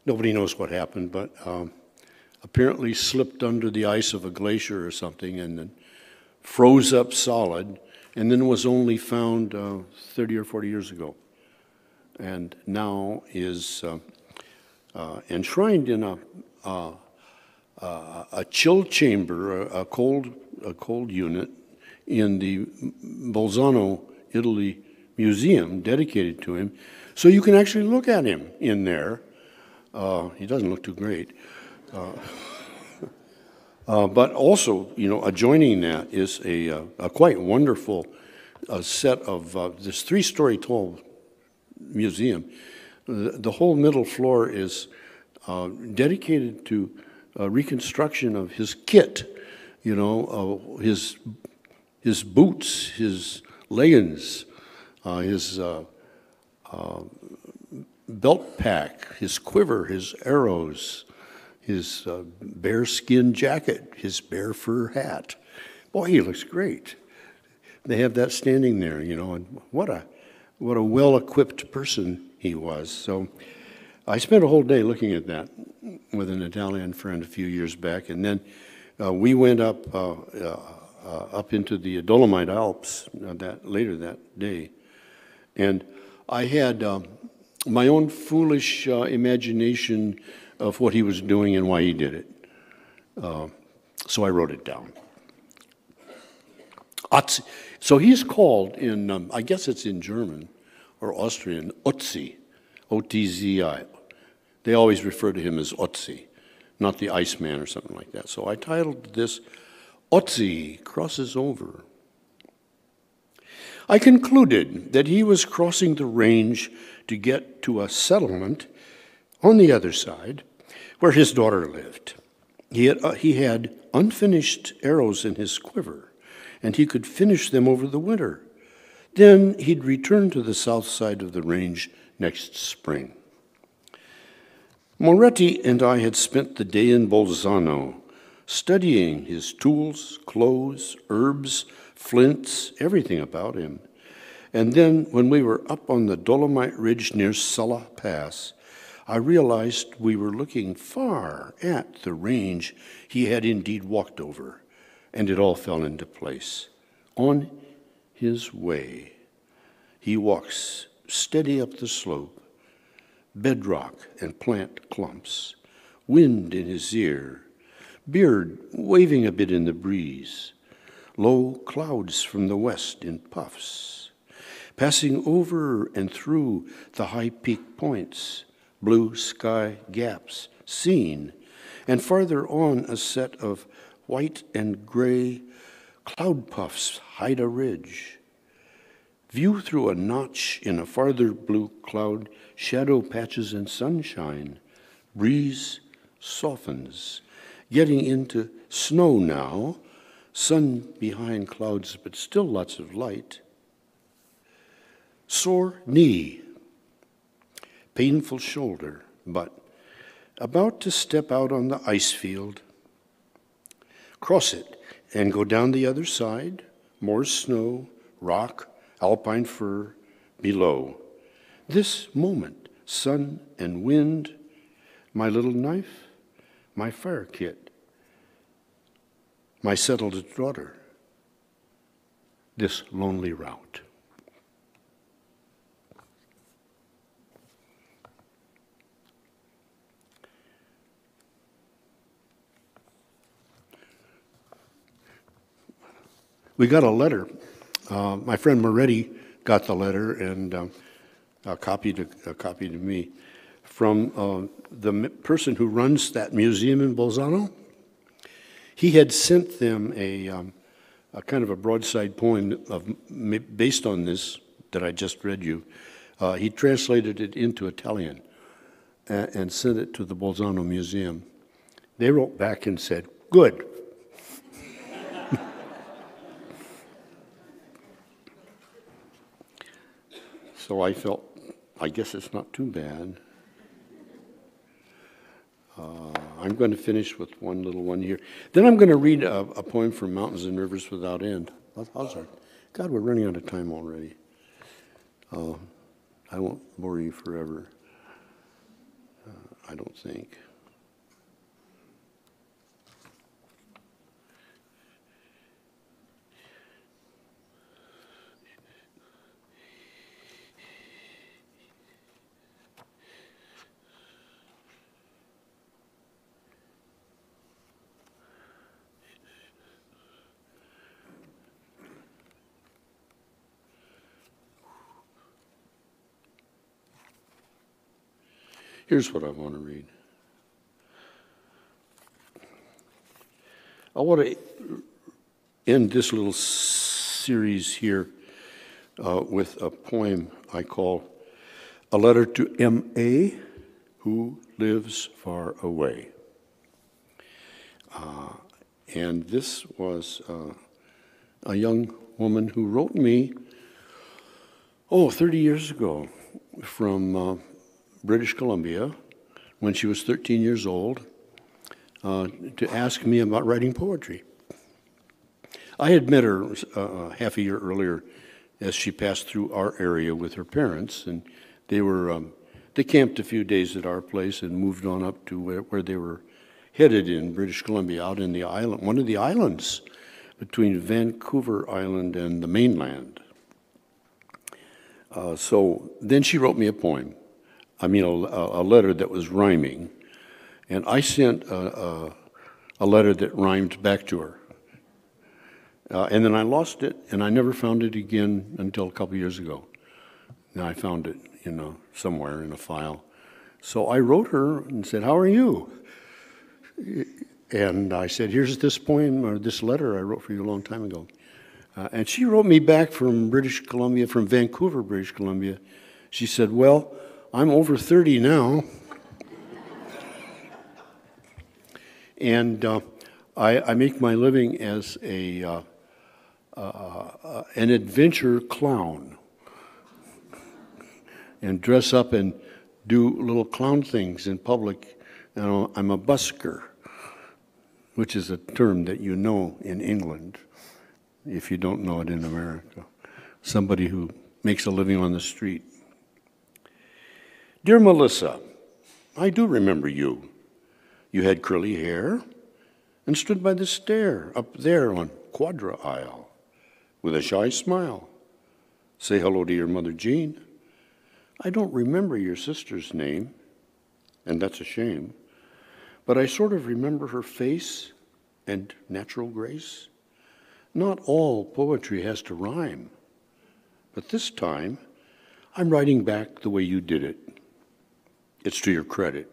nobody knows what happened, but apparently slipped under the ice of a glacier or something and then froze up solid, and then was only found 30 or 40 years ago, and now is enshrined in a chill chamber, a cold unit in the Bolzano, Italy museum dedicated to him. So you can actually look at him in there. He doesn't look too great. But also, adjoining that is a quite wonderful set of this 3-story tall museum. The whole middle floor is dedicated to reconstruction of his kit, his boots, his leggings, his belt pack, his quiver, his arrows, his bearskin jacket, his bear fur hat. Boy, he looks great. They have that standing there, and what a well-equipped person he was. So I spent a whole day looking at that with an Italian friend a few years back, and then we went up into the Dolomite Alps later that day, and I had my own foolish imagination of what he was doing and why he did it. So I wrote it down. So he's called in, I guess it's in German or Austrian, Otzi, O-T-Z-I. They always refer to him as Otzi, not the Iceman or something like that. So I titled this, Otzi Crosses Over. I concluded that he was crossing the range to get to a settlement on the other side where his daughter lived. He had unfinished arrows in his quiver, and he could finish them over the winter. Then he'd return to the south side of the range next spring. Moretti and I had spent the day in Bolzano, studying his tools, clothes, herbs, flints, everything about him. And then when we were up on the Dolomite Ridge near Sulla Pass, I realized we were looking far at the range he had indeed walked over, and it all fell into place. On his way, he walks steady up the slope, bedrock and plant clumps, wind in his ear, beard waving a bit in the breeze, low clouds from the west in puffs, passing over and through the high peak points, blue sky gaps seen, and farther on a set of white and gray cloud puffs hide a ridge. View through a notch in a farther blue cloud, shadow patches and sunshine. Breeze softens, getting into snow now, sun behind clouds, but still lots of light. Sore knee, painful shoulder, but about to step out on the ice field. Cross it and go down the other side, more snow, rock, alpine fir below. This moment, sun and wind, my little knife, my fire kit, my settled daughter, this lonely route. We got a letter. My friend Moretti got the letter and copied to me from the person who runs that museum in Bolzano. He had sent them a kind of a broadside poem based on this that I just read you. He translated it into Italian and sent it to the Bolzano Museum. They wrote back and said, "Good." So I felt, I guess it's not too bad. I'm going to finish with one little one here. Then I'm going to read a poem from Mountains and Rivers Without End. How's that? God, we're running out of time already. I won't bore you forever, I don't think. Here's what I want to read. I want to end this little series here with a poem I call A Letter to M.A., Who Lives Far Away. And this was a young woman who wrote me, 30 years ago from British Columbia, when she was 13 years old, to ask me about writing poetry. I had met her half a year earlier as she passed through our area with her parents, and they camped a few days at our place and moved on up to where they were headed in British Columbia, out in the island, one of the islands between Vancouver Island and the mainland. So then she wrote me a poem. A letter that was rhyming, and I sent a letter that rhymed back to her. And then I lost it, and I never found it again until a couple years ago. Now I found it, somewhere in a file. So I wrote her and said, "How are you?" And I said, "Here's this poem, or this letter I wrote for you a long time ago." And she wrote me back from British Columbia, from Vancouver, British Columbia. She said, "Well, I'm over 30 now, and I make my living as an adventure clown, and dress up and do little clown things in public. I'm a busker, which is a term that you know in England, if you don't know it in America. Somebody who makes a living on the street. Dear Melissa, I do remember you. You had curly hair and stood by the stair up there on Quadra Isle with a shy smile. Say hello to your mother, Jean. I don't remember your sister's name, and that's a shame, but I sort of remember her face and natural grace. Not all poetry has to rhyme, but this time I'm writing back the way you did it. It's to your credit.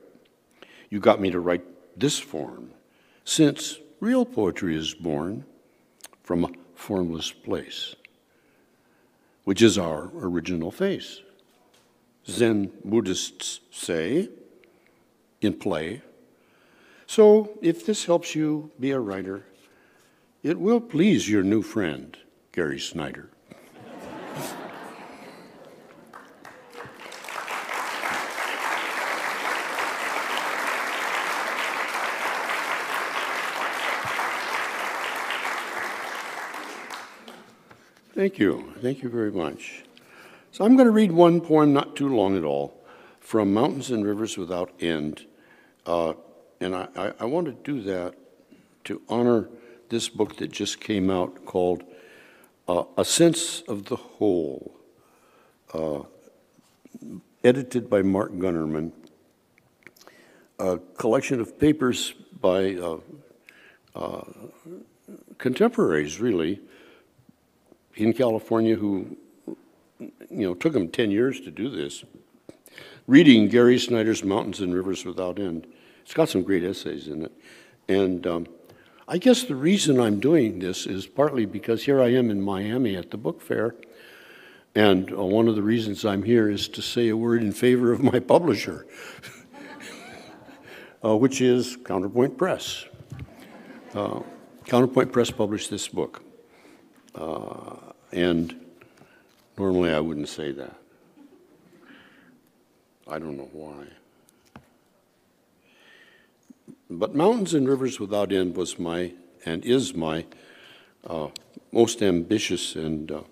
You got me to write this form, since real poetry is born from a formless place, which is our original face. Zen Buddhists say, in play. So if this helps you be a writer, it will please your new friend, Gary Snyder. Thank you. Thank you very much. So I'm going to read one poem, not too long at all, from Mountains and Rivers Without End. And I want to do that to honor this book that just came out called A Sense of the Whole, edited by Mark Gunnerman, a collection of papers by contemporaries, really, in California who, took them 10 years to do this, reading Gary Snyder's Mountains and Rivers Without End. It's got some great essays in it. And I guess the reason I'm doing this is partly because here I am in Miami at the book fair, and one of the reasons I'm here is to say a word in favor of my publisher, which is Counterpoint Press. Counterpoint Press published this book. And normally I wouldn't say that. I don't know why. But Mountains and Rivers Without End was my, and is my, most ambitious and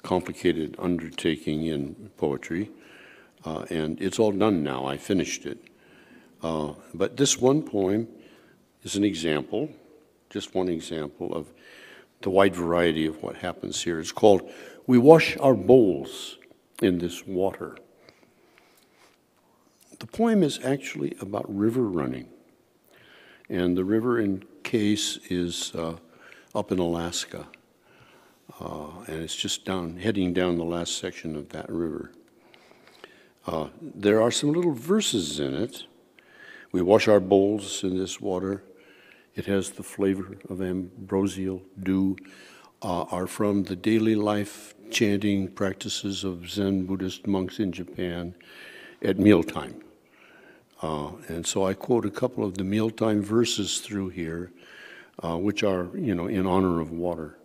complicated undertaking in poetry. And it's all done now. I finished it. But this one poem is an example, just one example of the wide variety of what happens here. It's called We Wash Our Bowls in This Water. The poem is actually about river running. And the river in case is up in Alaska. And it's just heading down the last section of that river. There are some little verses in it. We wash our bowls in this water. It has the flavor of ambrosial dew, are from the daily life chanting practices of Zen Buddhist monks in Japan at mealtime. And so I quote a couple of the mealtime verses through here, which are, in honor of water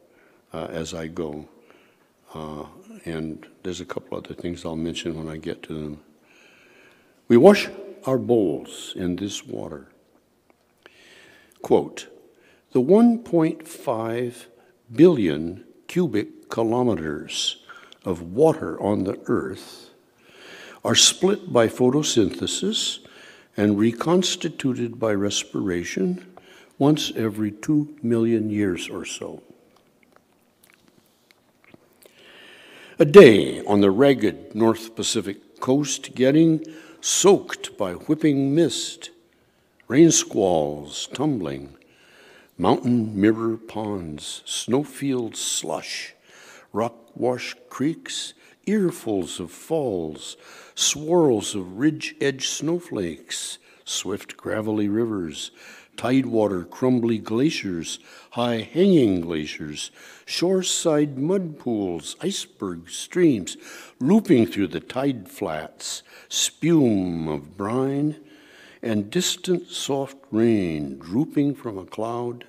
as I go. And there's a couple other things I'll mention when I get to them. We wash our bowls in this water. Quote, the 1.5 billion cubic kilometers of water on the earth are split by photosynthesis and reconstituted by respiration once every 2 million years or so. A day on the ragged North Pacific coast getting soaked by whipping mist, rain squalls tumbling, mountain mirror ponds, snowfield slush, rock-wash creeks, earfuls of falls, swirls of ridge-edge snowflakes, swift gravelly rivers, tidewater crumbly glaciers, high-hanging glaciers, shore-side mud pools, iceberg streams, looping through the tide flats, spume of brine, and distant soft rain drooping from a cloud,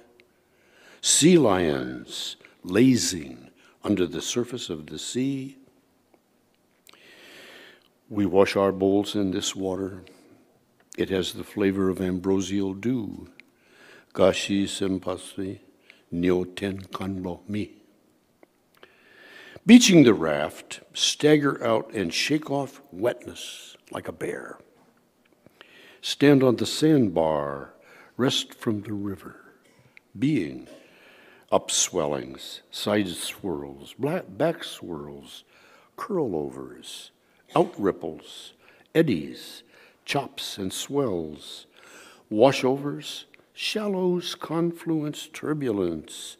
sea lions lazing under the surface of the sea. We wash our bowls in this water. It has the flavor of ambrosial dew. Gashi senpasui nyoten kanro mi. Beaching the raft, stagger out and shake off wetness like a bear. Stand on the sandbar, rest from the river, being upswellings, side swirls, back swirls, curl-overs, outripples, eddies, chops and swells, washovers, shallows, confluence, turbulence,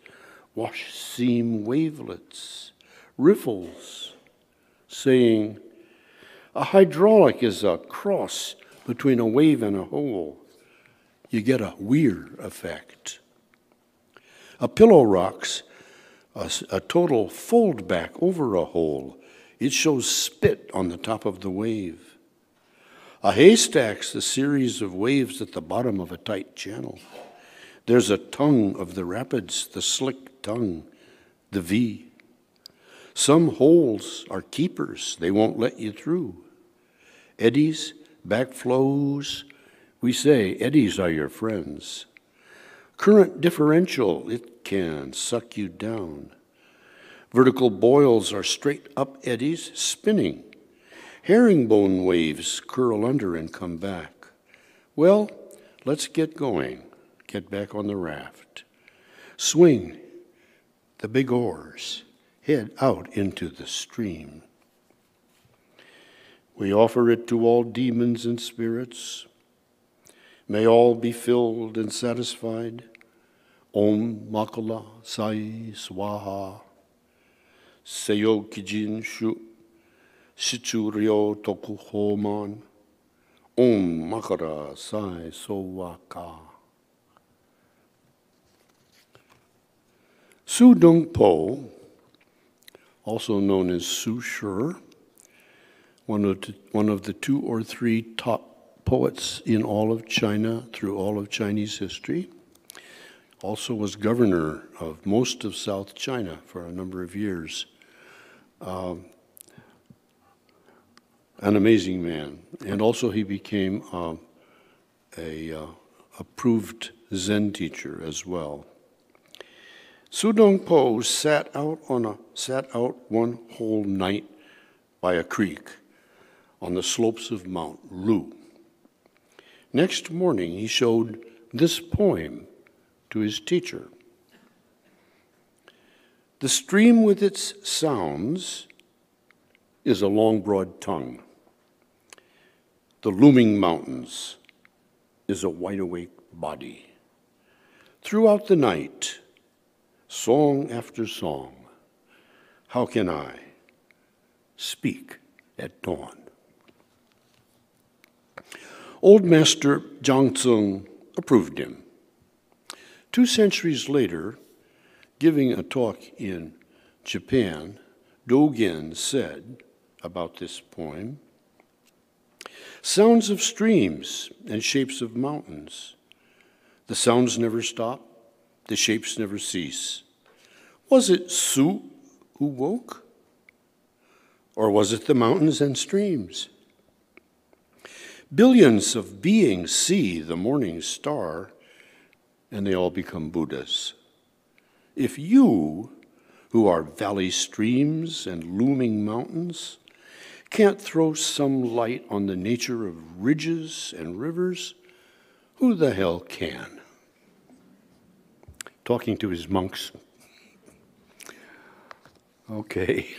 wash seam wavelets, riffles, saying, a hydraulic is a cross between a wave and a hole. You get a weir effect. A pillow rocks a total fold back over a hole. It shows spit on the top of the wave. A haystack's a series of waves at the bottom of a tight channel. There's a tongue of the rapids, the slick tongue, the V. Some holes are keepers. They won't let you through. Eddies, backflows, we say eddies are your friends. Current differential, it can suck you down. Vertical boils are straight up eddies, spinning. Herringbone waves curl under and come back. Well, let's get going. Get back on the raft. Swing the big oars. Head out into the stream. We offer it to all demons and spirits. May all be filled and satisfied. Om Makala Sai Swaha. Seyo Kijin Shu. Shichu Ryo Toku Homan. Om Makara Sai Sowaka. Su Dong Po, also known as Su Shi, one of the 2 or 3 top poets in all of China through all of Chinese history, also was governor of most of South China for a number of years. An amazing man. And also he became a approved Zen teacher as well. Sudong Po sat out one whole night by a creek on the slopes of Mount Lu. Next morning, he showed this poem to his teacher. The stream with its sounds is a long, broad tongue. The looming mountains is a wide-awake body. Throughout the night, song after song, how can I speak at dawn? Old Master Jiang Tsung approved him. 2 centuries later, giving a talk in Japan, Dogen said about this poem, sounds of streams and shapes of mountains. The sounds never stop, the shapes never cease. Was it Su who woke? Or was it the mountains and streams? Billions of beings see the morning star, and they all become Buddhas. If you, who are valley streams and looming mountains, can't throw some light on the nature of ridges and rivers, who the hell can? Talking to his monks. Okay.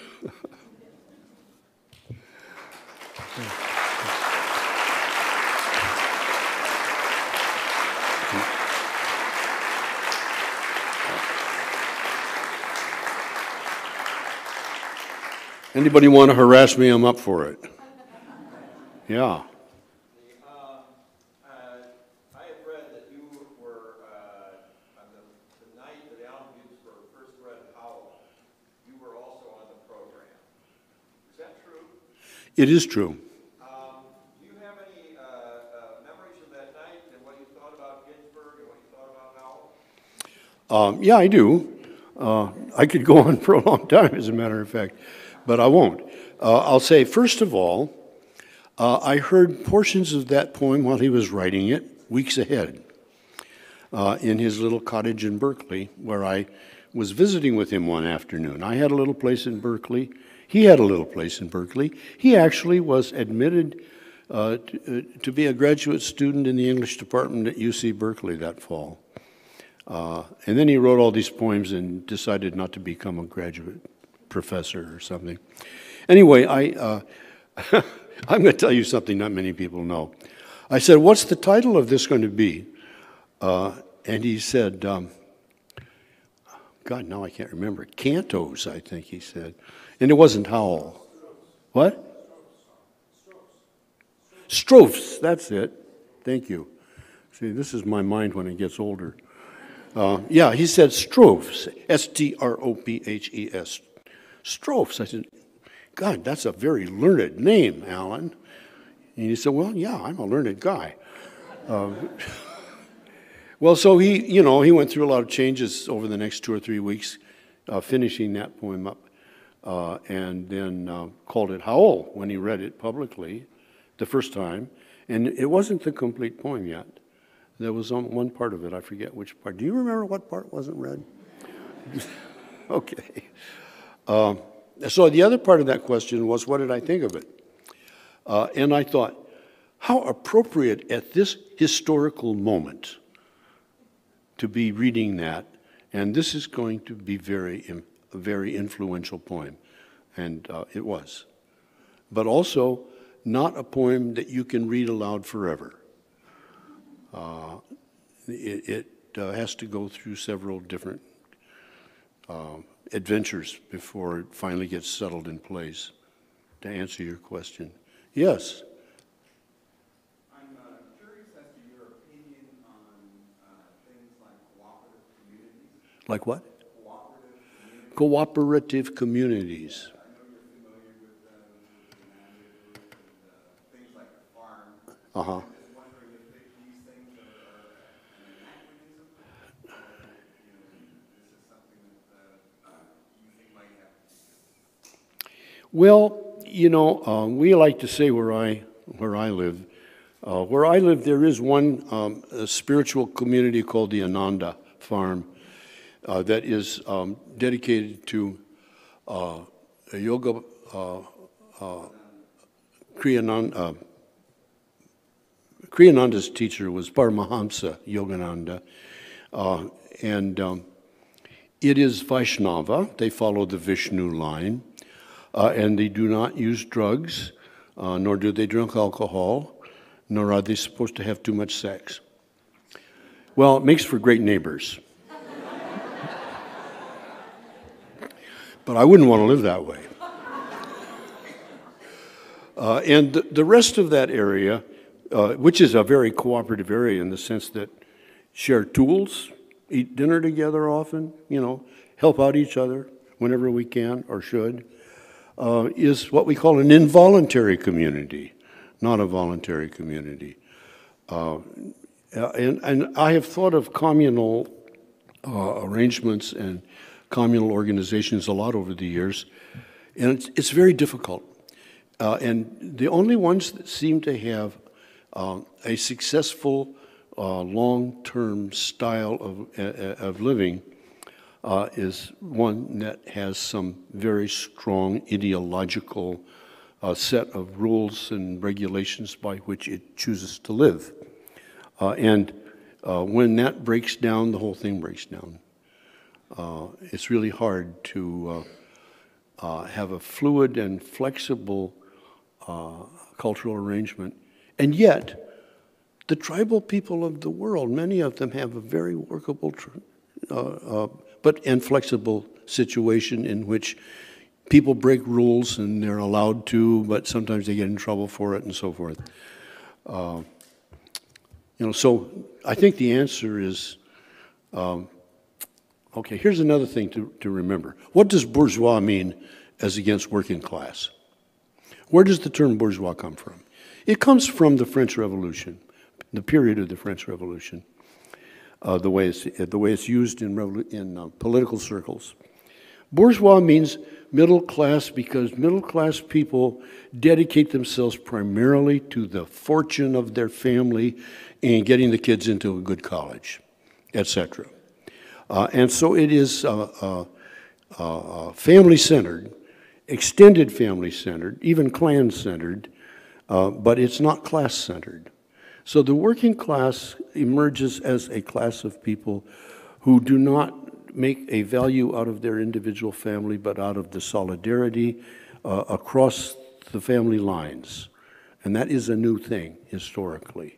Anybody want to harass me? I'm up for it. Yeah. I have read that you were, on the night that Alan Ginsberg first read Howl, you were also on the program. Is that true? It is true. Do you have any memories of that night and what you thought about Ginsberg and what you thought about Howl? Yeah, I do. I could go on for a long time, as a matter of fact, but I won't. I'll say, first of all, I heard portions of that poem while he was writing it, weeks ahead, in his little cottage in Berkeley, where I was visiting with him one afternoon. I had a little place in Berkeley. He had a little place in Berkeley. He actually was admitted to be a graduate student in the English department at UC Berkeley that fall. And then he wrote all these poems and decided not to become a graduate professor or something. Anyway, I'm going to tell you something not many people know. I said, what's the title of this going to be? And he said, God, now I can't remember. Cantos, I think he said. And it wasn't Howl. What? Strophes, that's it. Thank you. See, this is my mind when it gets older. Yeah, he said strophes, S-T-R-O-P-H-E-S. Strophes. I said, God, that's a very learned name, Alan. And he said, well, yeah, I'm a learned guy. Well, so he went through a lot of changes over the next 2 or 3 weeks, finishing that poem up, and then called it Howl when he read it publicly the first time. And it wasn't the complete poem yet. There was one part of it, I forget which part. Do you remember what part wasn't read? Okay. So the other part of that question was, what did I think of it? And I thought, how appropriate at this historical moment to be reading that, and this is going to be a very influential poem, and it was. But also, not a poem that you can read aloud forever. It has to go through several different adventures before it finally gets settled in place. To answer your question, yes. I'm curious as to your opinion on things like cooperative communities. Like what? Cooperative communities. Cooperative communities. I know you're familiar with the neighborhood and things like the farm. Uh-huh. I'm just wondering if these things are an anachronism, or this is something that you think might happen. Well, we like to say where I live, Where I live, there is one a spiritual community called the Ananda Farm that is dedicated to a yoga, Kriyananda's teacher was Paramahamsa Yogananda, and it is Vaishnava. They follow the Vishnu line, and they do not use drugs, nor do they drink alcohol, nor are they supposed to have too much sex. Well, it makes for great neighbors. But I wouldn't want to live that way. And the rest of that area, which is a very cooperative area in the sense that share tools, eat dinner together often, help out each other whenever we can or should, is what we call an involuntary community, not a voluntary community. And I have thought of communal arrangements and communal organizations a lot over the years, and it's very difficult. And the only ones that seem to have a successful long-term style of living is one that has some very strong ideological set of rules and regulations by which it chooses to live. And when that breaks down, the whole thing breaks down. It's really hard to have a fluid and flexible cultural arrangement. And yet, the tribal people of the world, many of them have a very workable and flexible situation in which people break rules and they're allowed to, but sometimes they get in trouble for it and so forth. So I think the answer is, okay, here's another thing to remember. What does bourgeois mean as against working class? Where does the term bourgeois come from? It comes from the French Revolution, the period of the French Revolution, the way it's used in political circles. Bourgeois means middle class because middle class people dedicate themselves primarily to the fortune of their family and getting the kids into a good college, etc. And so it is family-centered, extended family-centered, even clan-centered, but it's not class-centered. So the working class emerges as a class of people who do not make a value out of their individual family, but out of the solidarity across the family lines. And that is a new thing, historically,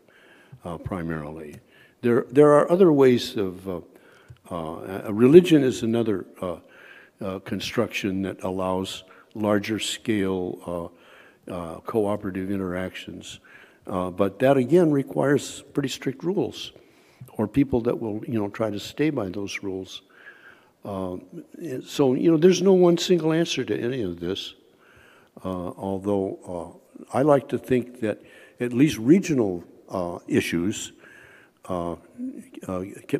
primarily. There are other ways of, religion is another construction that allows larger scale cooperative interactions. But that again requires pretty strict rules, or people that will, try to stay by those rules. So, there's no one single answer to any of this, although I like to think that at least regional issues,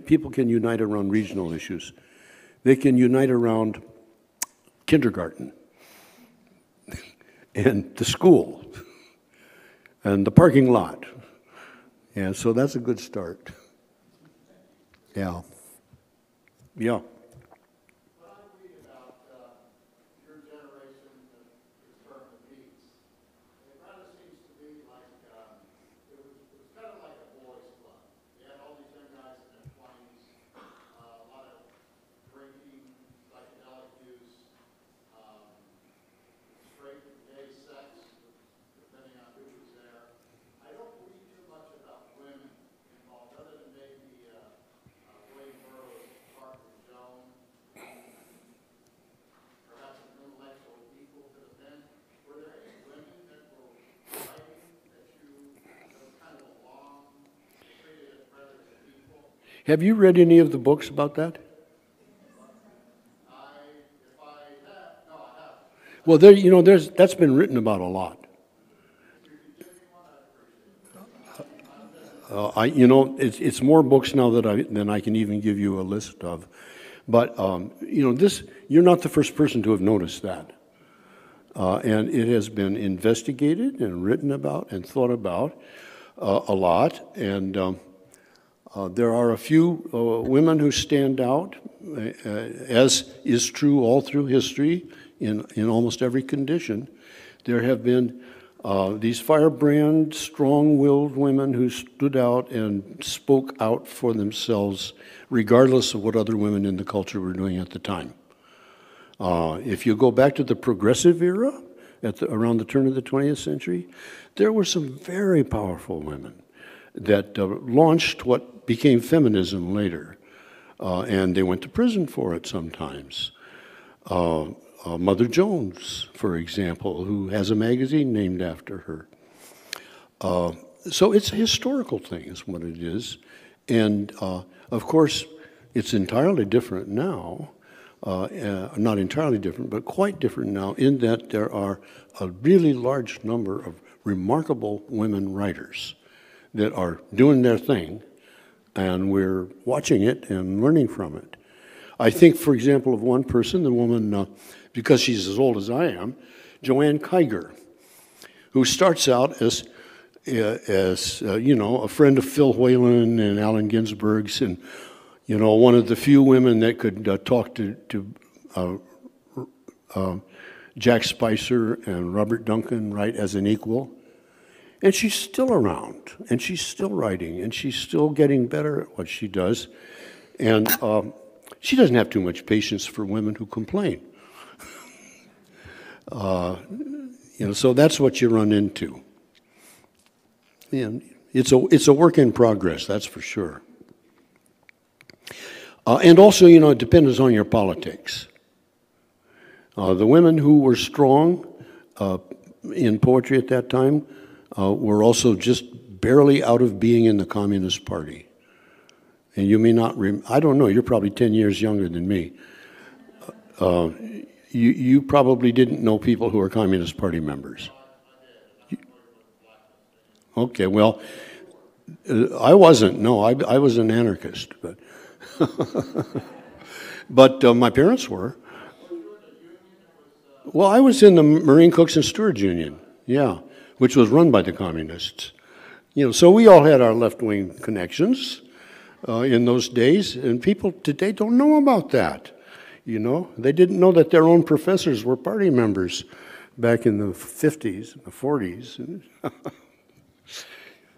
people can unite around regional issues. They can unite around kindergarten and the school and the parking lot. And so that's a good start. Yeah. Yeah. Have you read any of the books about that? Well, that's been written about a lot. It's more books now than I can even give you a list of. But you're not the first person to have noticed that, and it has been investigated and written about and thought about. a lot, and there are a few women who stand out, as is true all through history in almost every condition. There have been these firebrand, strong-willed women who stood out and spoke out for themselves, regardless of what other women in the culture were doing at the time. If you go back to the progressive era, around the turn of the 20th century, there were some very powerful women that launched what became feminism later, and they went to prison for it sometimes. Mother Jones, for example, who has a magazine named after her. So it's a historical thing is what it is. And of course, it's entirely different now. Not entirely different, but quite different now in that there are a really large number of remarkable women writers that are doing their thing, and we're watching it and learning from it. I think, for example, of one person, the woman, because she's as old as I am, Joanne Kiger, who starts out as you know, a friend of Phil Whalen and Allen Ginsberg's, and you know, one of the few women that could talk to Jack Spicer and Robert Duncan, right, as an equal. And she's still around, and she's still writing, and she's still getting better at what she does. And she doesn't have too much patience for women who complain. You know, so that's what you run into. And it's a work in progress, that's for sure. And also, you know, it depends on your politics. The women who were strong in poetry at that time were also just barely out of being in the Communist Party. And you may not, I don't know, you're probably 10 years younger than me. You probably didn't know people who were Communist Party members. Okay, well, I wasn't, no, I was an anarchist, but but my parents were. Well, I was in the Marine Cooks and Stewards Union, yeah, which was run by the communists. You know, so we all had our left-wing connections in those days, and people today don't know about that. You know, they didn't know that their own professors were party members back in the 50s and the 40s.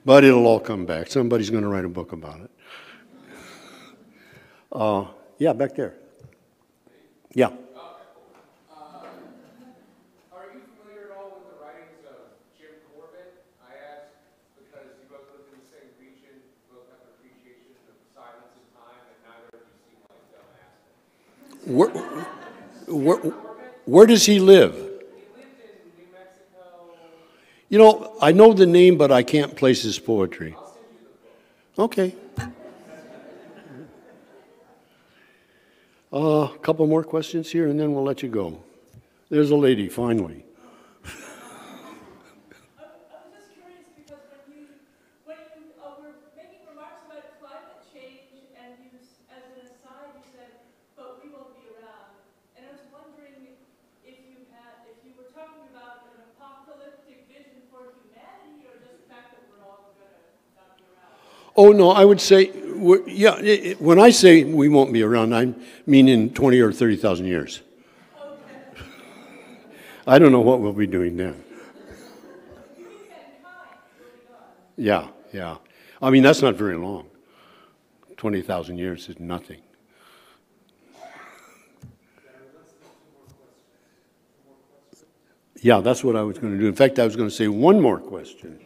But it'll all come back. Somebody's going to write a book about it. Yeah, back there. Yeah. Are you familiar at all with the writings of Jim Corbett? I ask because you both live in the same region, both have an appreciation of silence and time, and neither of you seem like dumb assholes. Where does he live? He lived in New Mexico. You know, I know the name, but I can't place his poetry. I'll send you the book. Okay. A couple more questions here, and then we'll let you go. There's a lady, finally. I was just curious because when you were making remarks about climate change, and you, as an aside, you said, "But we won't be around." And I was wondering if you were talking about an apocalyptic vision for humanity, or just the fact that we're all going to not be around. Oh no, I would say, yeah. When I say we won't be around, I mean in 20 or 30,000 years. Okay. I don't know what we'll be doing then. You mean mankind will be gone? Yeah, yeah. I mean, that's not very long. 20,000 years is nothing. Yeah, that's what I was going to do. In fact, I was going to say one more question.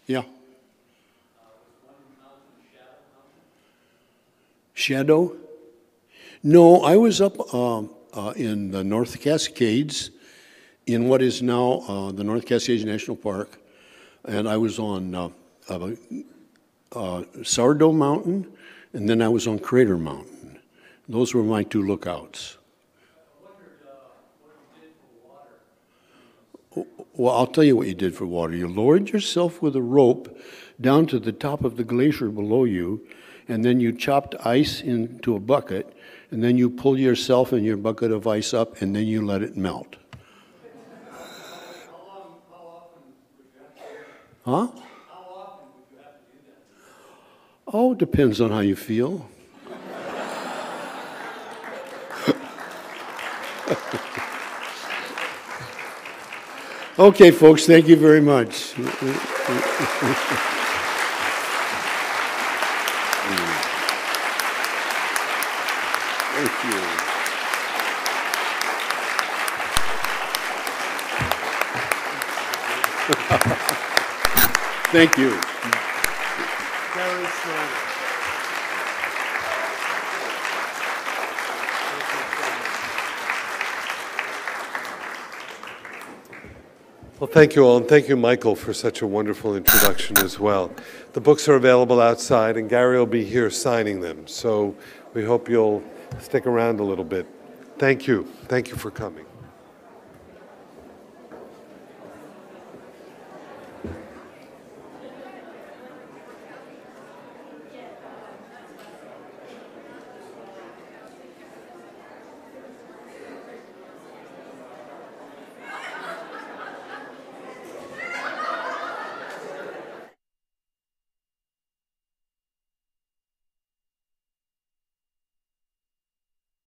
Yeah. Shadow? No, I was up in the North Cascades, in what is now the North Cascades National Park, and I was on Sourdough Mountain, and then I was on Crater Mountain. Those were my two lookouts. I wondered what you did for water. Well, I'll tell you what you did for water. You lowered yourself with a rope down to the top of the glacier below you, and then you chopped ice into a bucket, and then you pull yourself and your bucket of ice up, and then you let it melt. How often would you have to do that? Huh? How often would you have to do that? Oh, depends on how you feel. Okay, folks, thank you very much. Thank you. Thank you. Gary Snyder. Well, thank you all, and thank you, Michael, for such a wonderful introduction as well. The books are available outside, and Gary will be here signing them, so we hope you'll stick around a little bit. Thank you. Thank you for coming.